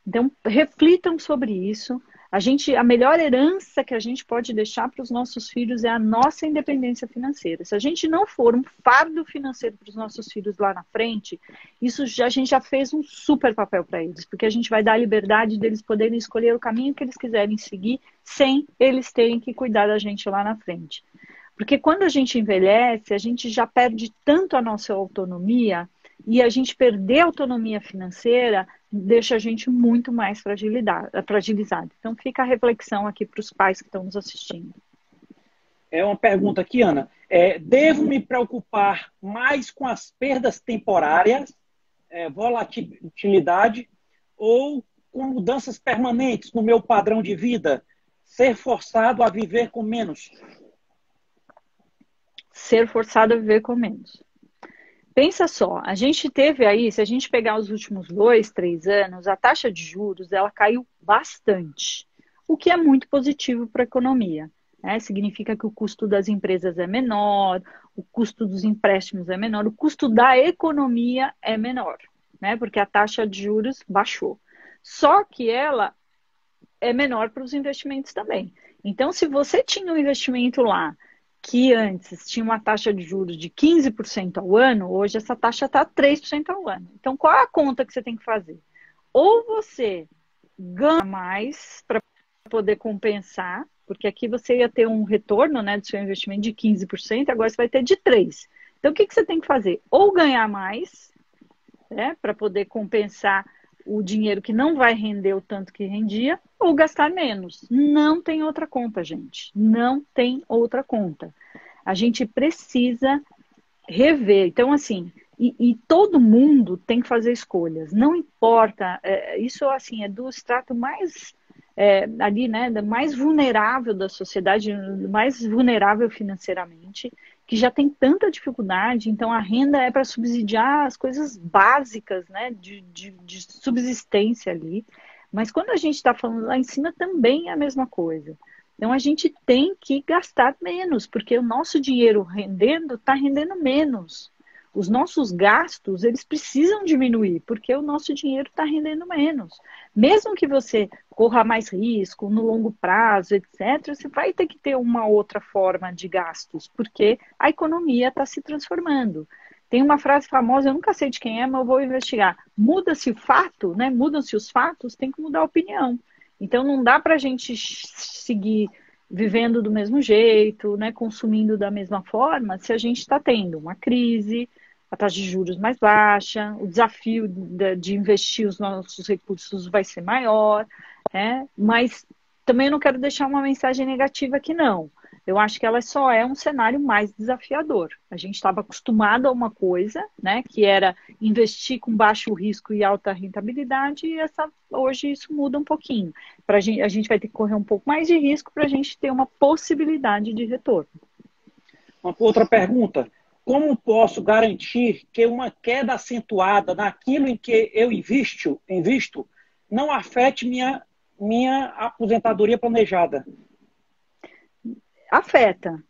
Então, reflitam sobre isso. A melhor herança que a gente pode deixar para os nossos filhos é a nossa independência financeira. Se a gente não for um fardo financeiro para os nossos filhos lá na frente, a gente já fez um super papel para eles, porque a gente vai dar a liberdade deles poderem escolher o caminho que eles quiserem seguir, sem eles terem que cuidar da gente lá na frente. Porque quando a gente envelhece, a gente já perde tanto a nossa autonomia, e a gente perder a autonomia financeira deixa a gente muito mais fragilizado. Então fica a reflexão aqui para os pais que estão nos assistindo. É uma pergunta aqui, Ana. Devo me preocupar mais com as perdas temporárias, volatilidade, ou com mudanças permanentes no meu padrão de vida? Ser forçado a viver com menos? Ser forçado a viver com menos. Pensa só, a gente teve aí, se a gente pegar os últimos 2, 3 anos, a taxa de juros ela caiu bastante, o que é muito positivo para a economia. Significa que o custo das empresas é menor, o custo dos empréstimos é menor, o custo da economia é menor, porque a taxa de juros baixou. Só que ela é menor para os investimentos também. Então, se você tinha um investimento lá que antes tinha uma taxa de juros de 15% ao ano, hoje essa taxa está 3% ao ano. Então, qual é a conta que você tem que fazer? Ou você ganha mais para poder compensar, porque aqui você ia ter um retorno do seu investimento de 15%, agora você vai ter de 3%. Então, o que você tem que fazer? Ou ganhar mais, para poder compensar o dinheiro que não vai render o tanto que rendia, ou gastar menos. Não tem outra conta, gente. Não tem outra conta. A gente precisa rever. Então, assim, e todo mundo tem que fazer escolhas. Não importa, isso assim é do extrato mais ali, mais vulnerável da sociedade, mais vulnerável financeiramente, que já tem tanta dificuldade, então a renda é para subsidiar as coisas básicas, de subsistência ali. Mas quando a gente está falando lá em cima, também é a mesma coisa. Então a gente tem que gastar menos, porque o nosso dinheiro rendendo está rendendo menos. Os nossos gastos, eles precisam diminuir, porque o nosso dinheiro está rendendo menos. Mesmo que você corra mais risco no longo prazo, etc., você vai ter que ter uma outra forma de gastos, porque a economia está se transformando. Tem uma frase famosa, eu nunca sei de quem é, mas eu vou investigar. Muda-se o fato, mudam-se os fatos, tem que mudar a opinião. Então não dá para a gente seguir vivendo do mesmo jeito, consumindo da mesma forma, se a gente está tendo uma crise, a taxa de juros mais baixa, o desafio de investir os nossos recursos vai ser maior, mas também não quero deixar uma mensagem negativa aqui, não. Eu acho que ela só é um cenário mais desafiador. A gente estava acostumado a uma coisa, que era investir com baixo risco e alta rentabilidade, e hoje isso muda um pouquinho. A gente vai ter que correr um pouco mais de risco para a gente ter uma possibilidade de retorno. Uma outra pergunta. Como posso garantir que uma queda acentuada naquilo em que eu invisto não afete minha aposentadoria planejada? Afeta,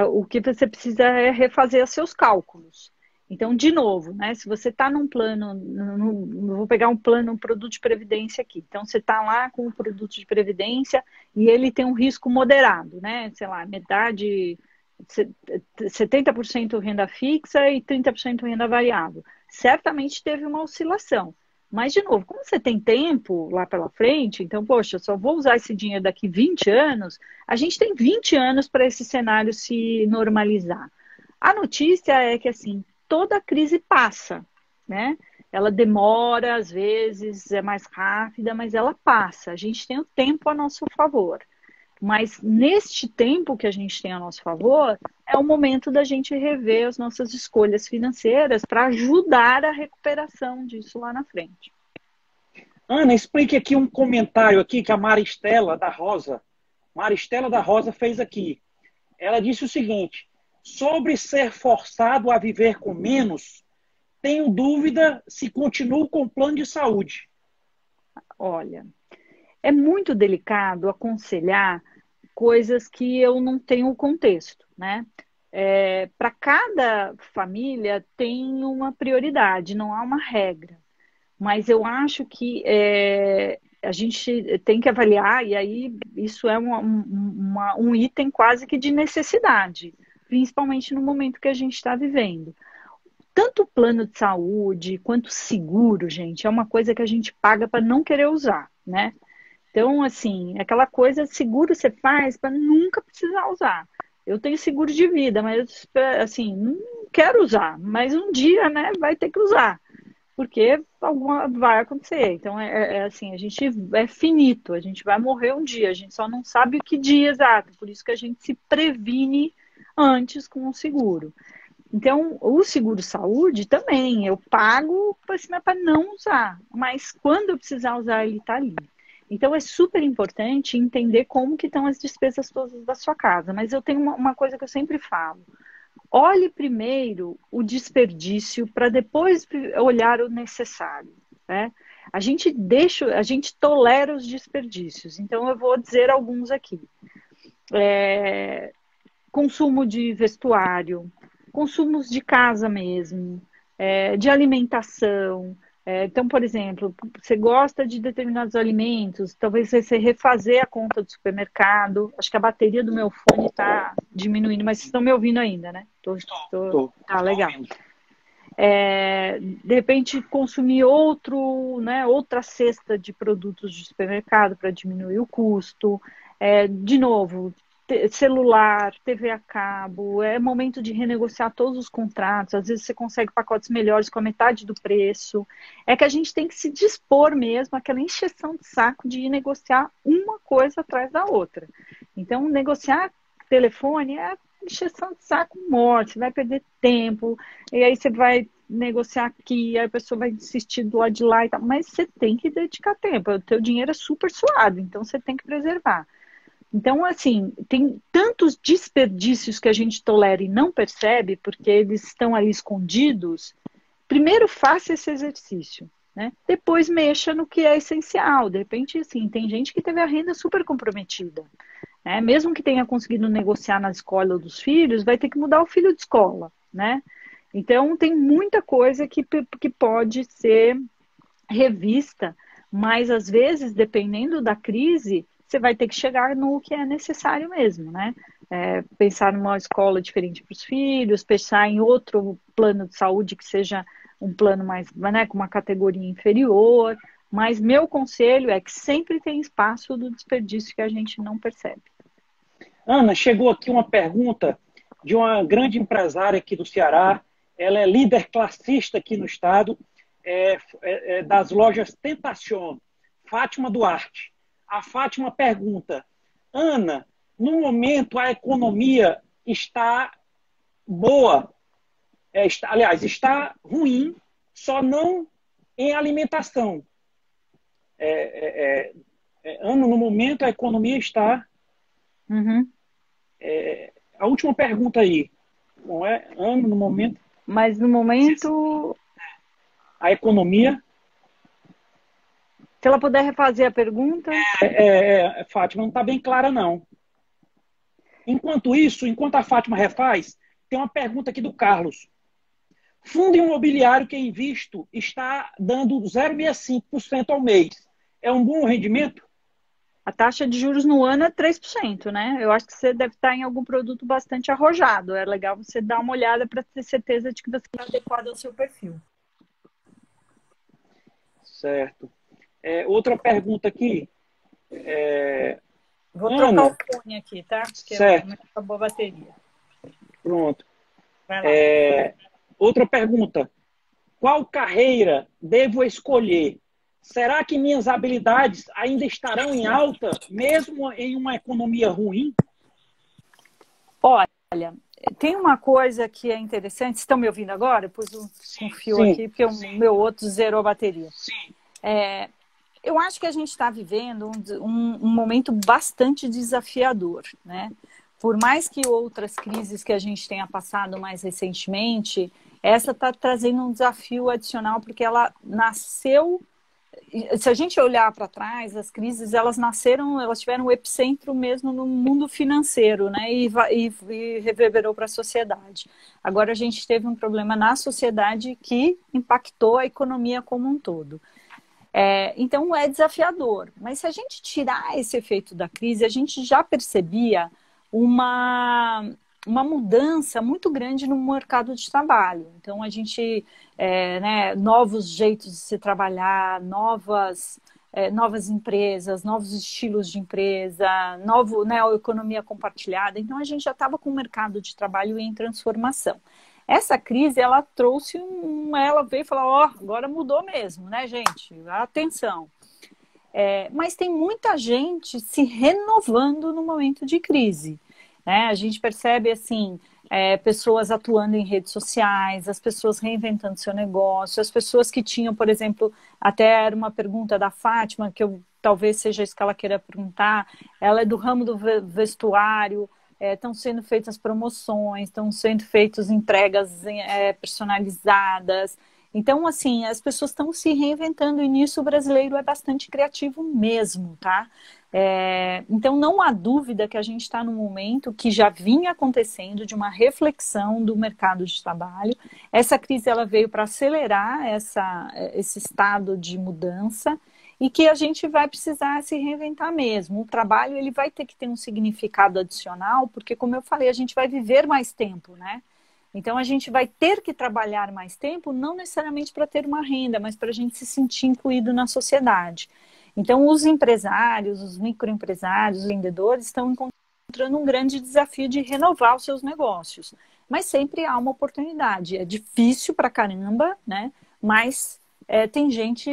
O que você precisa é refazer os seus cálculos. Então, de novo, se você está num plano, vou pegar um produto de previdência aqui. Então, você está lá com o produto de previdência e ele tem um risco moderado, sei lá, metade, 70% renda fixa e 30% renda variável. Certamente teve uma oscilação. Mas, de novo, como você tem tempo lá pela frente, então, poxa, eu só vou usar esse dinheiro daqui 20 anos, a gente tem 20 anos para esse cenário se normalizar. A notícia é que, assim, toda crise passa, Ela demora, às vezes, é mais rápida, mas ela passa. A gente tem o tempo a nosso favor. Mas neste tempo que a gente tem a nosso favor, é o momento da gente rever as nossas escolhas financeiras para ajudar a recuperação disso lá na frente. Ana, explique aqui um comentário aqui que a Maristela da Rosa fez aqui. Ela disse o seguinte: sobre ser forçado a viver com menos, tenho dúvida se continuo com plano de saúde. Olha, é muito delicado aconselhar coisas que eu não tenho o contexto, para cada família tem uma prioridade, não há uma regra. Mas eu acho que a gente tem que avaliar, e aí isso é um item quase que de necessidade, principalmente no momento que a gente está vivendo. Tanto o plano de saúde quanto o seguro, gente, é uma coisa que a gente paga para não querer usar, Então, assim, aquela coisa, seguro você faz para nunca precisar usar. Eu tenho seguro de vida, mas assim, não quero usar, mas um dia, né, vai ter que usar, porque alguma vai acontecer. Então é assim, a gente é finito, a gente vai morrer um dia, a gente só não sabe o que dia exato, por isso que a gente se previne antes com o seguro. Então, o seguro-saúde também, eu pago para não usar, mas quando eu precisar usar, ele está ali. Então, é super importante entender como que estão as despesas todas da sua casa. Mas eu tenho uma coisa que eu sempre falo. Olhe primeiro o desperdício para depois olhar o necessário, né? A gente tolera os desperdícios. Então, eu vou dizer alguns aqui. Consumo de vestuário, consumos de casa mesmo, de alimentação. Então, por exemplo, você gosta de determinados alimentos, talvez você refazer a conta do supermercado. Acho que a bateria do meu fone está diminuindo, mas vocês estão me ouvindo ainda, né? Tá legal. De repente, consumir outra cesta de produtos de supermercado para diminuir o custo. De novo, celular, TV a cabo, é momento de renegociar todos os contratos, às vezes você consegue pacotes melhores com a metade do preço. É que a gente tem que se dispor mesmo àquela encheção de saco de ir negociar uma coisa atrás da outra. Então, negociar telefone é encheção de saco morte, você vai perder tempo, e aí você vai negociar aqui, aí a pessoa vai insistir do lado de lá e tal, mas você tem que dedicar tempo, o teu dinheiro é super suado, então você tem que preservar. Então, assim, tem tantos desperdícios que a gente tolera e não percebe, porque eles estão ali escondidos. Primeiro, faça esse exercício, né? Depois, mexa no que é essencial. De repente, assim, tem gente que teve a renda super comprometida, né? Mesmo que tenha conseguido negociar na escola dos filhos, vai ter que mudar o filho de escola, né? Então, tem muita coisa que pode ser revista, mas, às vezes, dependendo da crise, você vai ter que chegar no que é necessário mesmo, né? Pensar numa escola diferente para os filhos, pensar em outro plano de saúde que seja um plano mais, né, com uma categoria inferior. Mas meu conselho é que sempre tem espaço do desperdício que a gente não percebe. Ana, chegou aqui uma pergunta de uma grande empresária aqui do Ceará. Ela é líder classista aqui no estado, das lojas Tentacion, Fátima Duarte. A Fátima pergunta: Ana, no momento a economia está boa, está ruim, só não em alimentação. Ana, no momento a economia está... Uhum. A última pergunta aí, não é? Ana, no momento... Mas no momento... A economia... Se ela puder refazer a pergunta... Fátima, não está bem clara, não. Enquanto isso, enquanto a Fátima refaz, tem uma pergunta aqui do Carlos. Fundo imobiliário que invisto está dando 0,65% ao mês. É um bom rendimento? A taxa de juros no ano é 3%, né? Eu acho que você deve estar em algum produto bastante arrojado. É legal você dar uma olhada para ter certeza de que você está adequado ao seu perfil. Certo. Outra pergunta aqui. Vou Ana, trocar o fone aqui, tá? Porque certo. Acabou a bateria. Pronto. Vai lá. Outra pergunta. Qual carreira devo escolher? Será que minhas habilidades ainda estarão em alta, mesmo em uma economia ruim? Olha, tem uma coisa que é interessante. Vocês estão me ouvindo agora? Eu pus um fio aqui, porque o meu outro zerou a bateria. Sim. Eu acho que a gente está vivendo um momento bastante desafiador, né? Por mais que outras crises que a gente tenha passado mais recentemente, essa está trazendo um desafio adicional, porque ela nasceu... Se a gente olhar para trás, as crises, elas tiveram o epicentro mesmo no mundo financeiro, né? E reverberou para a sociedade. Agora a gente teve um problema na sociedade que impactou a economia como um todo. Então é desafiador. Mas se a gente tirar esse efeito da crise, a gente já percebia uma mudança muito grande no mercado de trabalho. Então, a gente, novos jeitos de se trabalhar, novas novas empresas, novos estilos de empresa, novo, né, a economia compartilhada. Então, a gente já estava com o mercado de trabalho em transformação. Essa crise, ela trouxe ela veio e falou, ó, agora mudou mesmo, né, gente? Atenção. Mas tem muita gente se renovando no momento de crise, né? A gente percebe, assim, pessoas atuando em redes sociais, as pessoas reinventando seu negócio, as pessoas que tinham, por exemplo, até era uma pergunta da Fátima, que talvez seja isso que ela queira perguntar, ela é do ramo do vestuário, estão sendo feitas promoções, estão sendo feitas entregas personalizadas. Então, assim, as pessoas estão se reinventando e nisso o brasileiro é bastante criativo mesmo, tá? Então, não há dúvida que a gente está num momento que já vinha acontecendo de uma reflexão do mercado de trabalho. Essa crise ela veio para acelerar esse estado de mudança e que a gente vai precisar se reinventar mesmo. O trabalho ele vai ter que ter um significado adicional, porque, como eu falei, a gente vai viver mais tempo, né? Então, a gente vai ter que trabalhar mais tempo, não necessariamente para ter uma renda, mas para a gente se sentir incluído na sociedade. Então, os empresários, os microempresários, os vendedores estão encontrando um grande desafio de renovar os seus negócios. Mas sempre há uma oportunidade. É difícil pra caramba, né? Mas tem gente,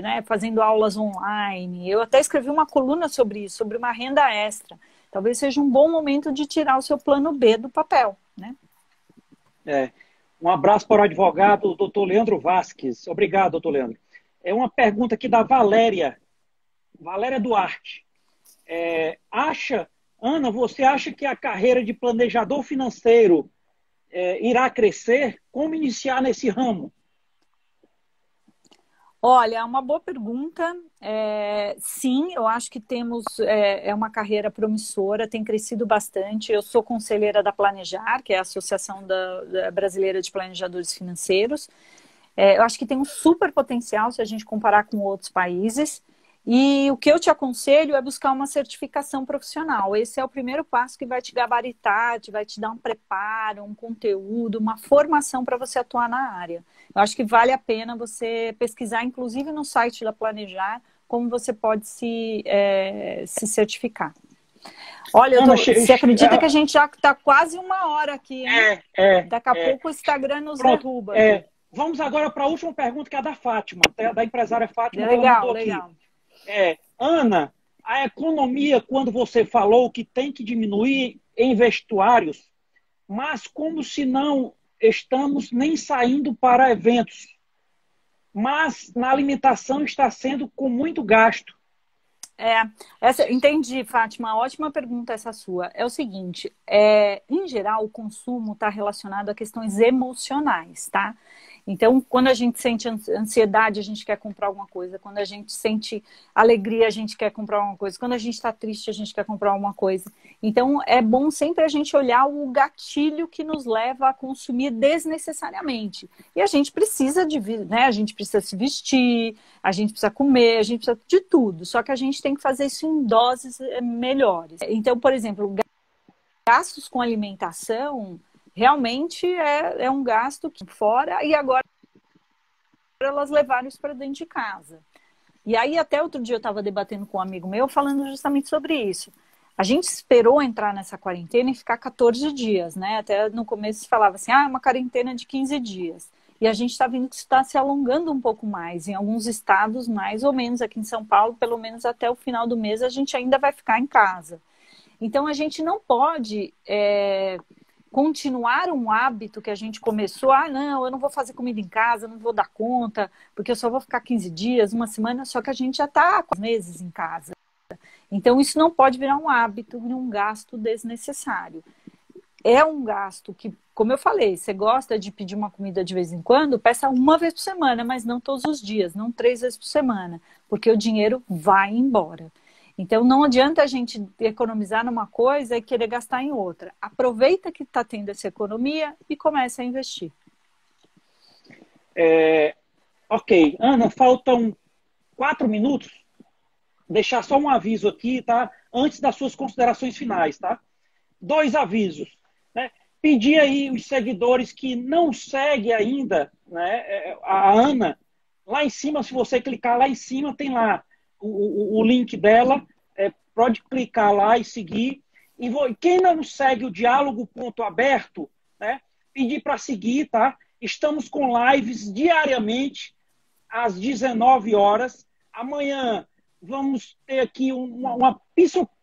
né, fazendo aulas online. Eu até escrevi uma coluna sobre isso, sobre uma renda extra. Talvez seja um bom momento de tirar o seu plano B do papel, né? Um abraço para o advogado, doutor Leandro Vasques. Obrigado, doutor Leandro. Uma pergunta aqui da Valéria Duarte. Ana, você acha que a carreira de planejador financeiro irá crescer? Como iniciar nesse ramo? Olha, é uma boa pergunta. Sim, eu acho que temos uma carreira promissora, tem crescido bastante. Eu sou conselheira da Planejar, que é a Associação Brasileira de Planejadores Financeiros. Eu acho que tem um super potencial se a gente comparar com outros países. E o que eu te aconselho é buscar uma certificação profissional. Esse é o primeiro passo que vai te gabaritar, vai te dar um preparo, um conteúdo, uma formação para você atuar na área. Eu acho que vale a pena você pesquisar, inclusive no site da Planejar, como você pode se certificar. Olha, você acredita que a gente já está quase 1 hora aqui, hein? Daqui a pouco o Instagram nos derruba. Vamos agora para a última pergunta, que é a da Fátima, da empresária Fátima. Legal. Ana, a economia, quando você falou que tem que diminuir em vestuários, mas como se não estamos nem saindo para eventos, mas na alimentação está sendo com muito gasto. Entendi, Fátima. Ótima pergunta essa sua. É o seguinte, em geral, o consumo está relacionado a questões emocionais, tá? Então, quando a gente sente ansiedade, a gente quer comprar alguma coisa. Quando a gente sente alegria, a gente quer comprar alguma coisa. Quando a gente está triste, a gente quer comprar alguma coisa. Então, é bom sempre a gente olhar o gatilho que nos leva a consumir desnecessariamente. E a gente precisa né? A gente precisa se vestir, a gente precisa comer, a gente precisa de tudo. Só que a gente tem que fazer isso em doses melhores. Então, por exemplo, gastos com alimentação realmente é um gasto que fora, e agora elas levaram isso para dentro de casa. E aí até outro dia eu estava debatendo com um amigo meu falando justamente sobre isso. A gente esperou entrar nessa quarentena e ficar 14 dias, né? Até no começo se falava assim, uma quarentena de 15 dias. E a gente está vendo que isso está se alongando um pouco mais. Em alguns estados, mais ou menos, aqui em São Paulo, pelo menos até o final do mês, a gente ainda vai ficar em casa. Então a gente não pode continuar um hábito que a gente começou, não, eu não vou fazer comida em casa, não vou dar conta, porque eu só vou ficar 15 dias, 1 semana, só que a gente já está há 4 meses em casa. Então, isso não pode virar um hábito e um gasto desnecessário. É um gasto que, como eu falei, você gosta de pedir uma comida de vez em quando, peça 1 vez por semana, mas não todos os dias, não 3 vezes por semana, porque o dinheiro vai embora. Então, não adianta a gente economizar numa coisa e querer gastar em outra. Aproveita que está tendo essa economia e comece a investir. Ok. Ana, faltam 4 minutos. Deixar só um aviso aqui, tá? Antes das suas considerações finais, tá? 2 avisos. Né? Pedir aí os seguidores que não seguem ainda, né, a Ana, lá em cima, se você clicar lá em cima, tem lá o link dela, pode clicar lá e seguir. E quem não segue o Diálogo Ponto Aberto, né, pedir para seguir, tá? Estamos com lives diariamente, às 19 horas. Amanhã vamos ter aqui uma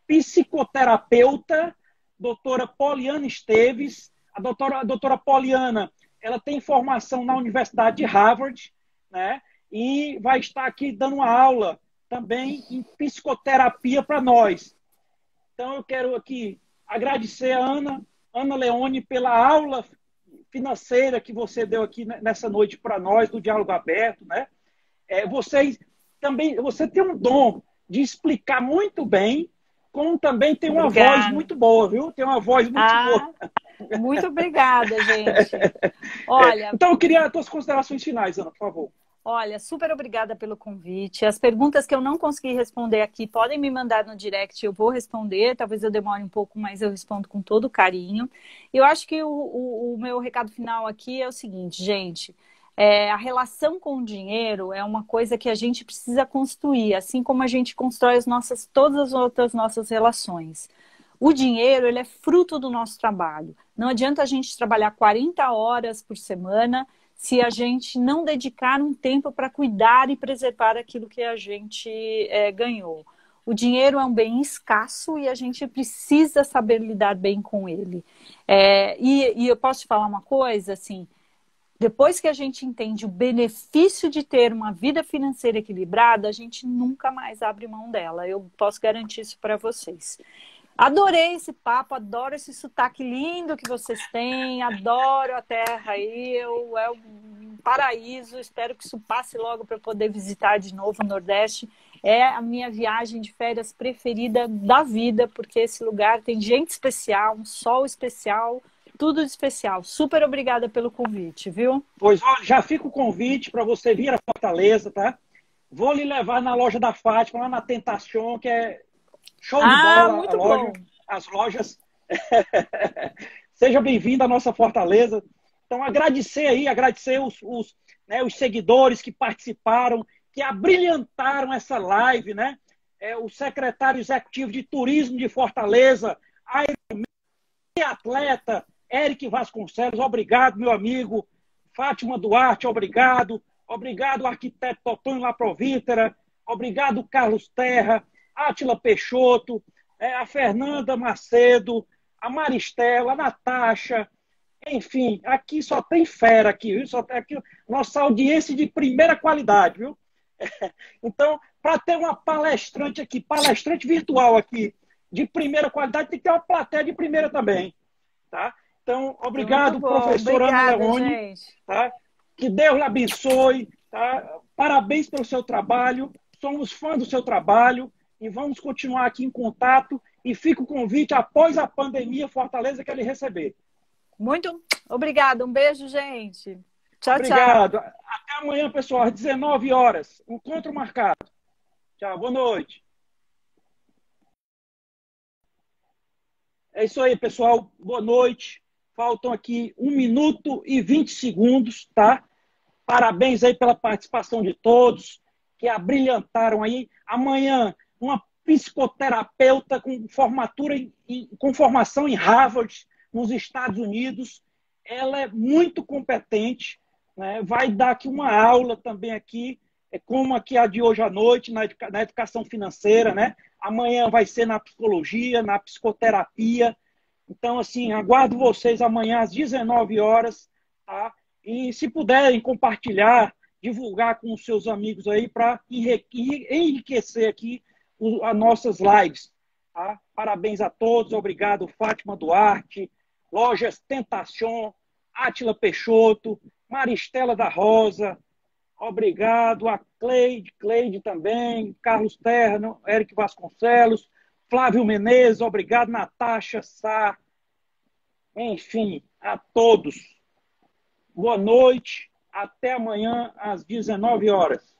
psicoterapeuta, doutora Poliana Esteves. A doutora Poliana, ela tem formação na Universidade de Harvard, né? E vai estar aqui dando uma aula também em psicoterapia para nós. Então, eu quero aqui agradecer a Ana Leone pela aula financeira que você deu aqui nessa noite para nós, do Diálogo Aberto, né? Você tem um dom de explicar muito bem, como também tem uma voz muito boa, viu? Tem uma voz muito boa. Muito obrigada, gente. Olha, então, eu queria as tuas considerações finais, Ana, por favor. Olha, super obrigada pelo convite. As perguntas que eu não consegui responder aqui, podem me mandar no direct, eu vou responder. Talvez eu demore um pouco, mas eu respondo com todo carinho. Eu acho que o meu recado final aqui é o seguinte, gente. A relação com o dinheiro é uma coisa que a gente precisa construir, assim como a gente constrói todas as outras nossas relações. O dinheiro, ele é fruto do nosso trabalho. Não adianta a gente trabalhar 40 horas por semana se a gente não dedicar um tempo para cuidar e preservar aquilo que a gente ganhou. O dinheiro é um bem escasso e a gente precisa saber lidar bem com ele. E eu posso te falar uma coisa, assim, depois que a gente entende o benefício de ter uma vida financeira equilibrada, a gente nunca mais abre mão dela. Eu posso garantir isso para vocês. Adorei esse papo, adoro esse sotaque lindo que vocês têm, adoro a terra aí, é um paraíso, espero que isso passe logo para eu poder visitar de novo o Nordeste. É a minha viagem de férias preferida da vida, porque esse lugar tem gente especial, um sol especial, tudo de especial. Super obrigada pelo convite, viu? Pois já fica o convite para você vir a Fortaleza, tá? Vou lhe levar na loja da Fátima, lá na Tentacion, que é show de bola, muito a loja, bom. as lojas. Seja bem-vindo à nossa Fortaleza. Então, agradecer os seguidores que participaram, que abrilhantaram essa live, né? O secretário executivo de Turismo de Fortaleza, atleta Eric Vasconcelos, obrigado, meu amigo. Fátima Duarte, obrigado. Obrigado, arquiteto Totônio Laprovítera. Obrigado, Carlos Terra. Átila Peixoto, a Fernanda Macedo, a Maristela, a Natasha, enfim, aqui só tem fera aqui, viu? Só tem aqui nossa audiência de primeira qualidade, viu? Então, para ter uma palestrante aqui, palestrante virtual aqui, de primeira qualidade, tem que ter uma plateia de primeira também, tá? Então, obrigado, professora Ana Leone, tá? Que Deus lhe abençoe, tá? Parabéns pelo seu trabalho, somos fãs do seu trabalho, e vamos continuar aqui em contato. E fica o convite, após a pandemia, Fortaleza quer lhe receber. Muito obrigada. Um beijo, gente. Tchau, obrigado. tchau. Até amanhã, pessoal, às 19 horas. Encontro marcado. Tchau, boa noite. É isso aí, pessoal. Boa noite. Faltam aqui 1 minuto e 20 segundos, tá? Parabéns aí pela participação de todos que abrilhantaram aí. Amanhã, uma psicoterapeuta com formação em Harvard, nos Estados Unidos. Ela é muito competente, né? Vai dar aqui uma aula também aqui, como aqui a de hoje à noite, na educação financeira, né? Amanhã vai ser na psicologia, na psicoterapia. Então, assim, aguardo vocês amanhã às 19 horas, tá? E se puderem compartilhar, divulgar com os seus amigos aí para enriquecer aqui as nossas lives. Tá? Parabéns a todos, obrigado Fátima Duarte, Lojas Tentacion, Átila Peixoto, Maristela da Rosa, obrigado a Cleide também, Carlos Terra, Eric Vasconcelos, Flávio Menezes, obrigado, Natasha Sá, enfim, a todos. Boa noite, até amanhã às 19 horas.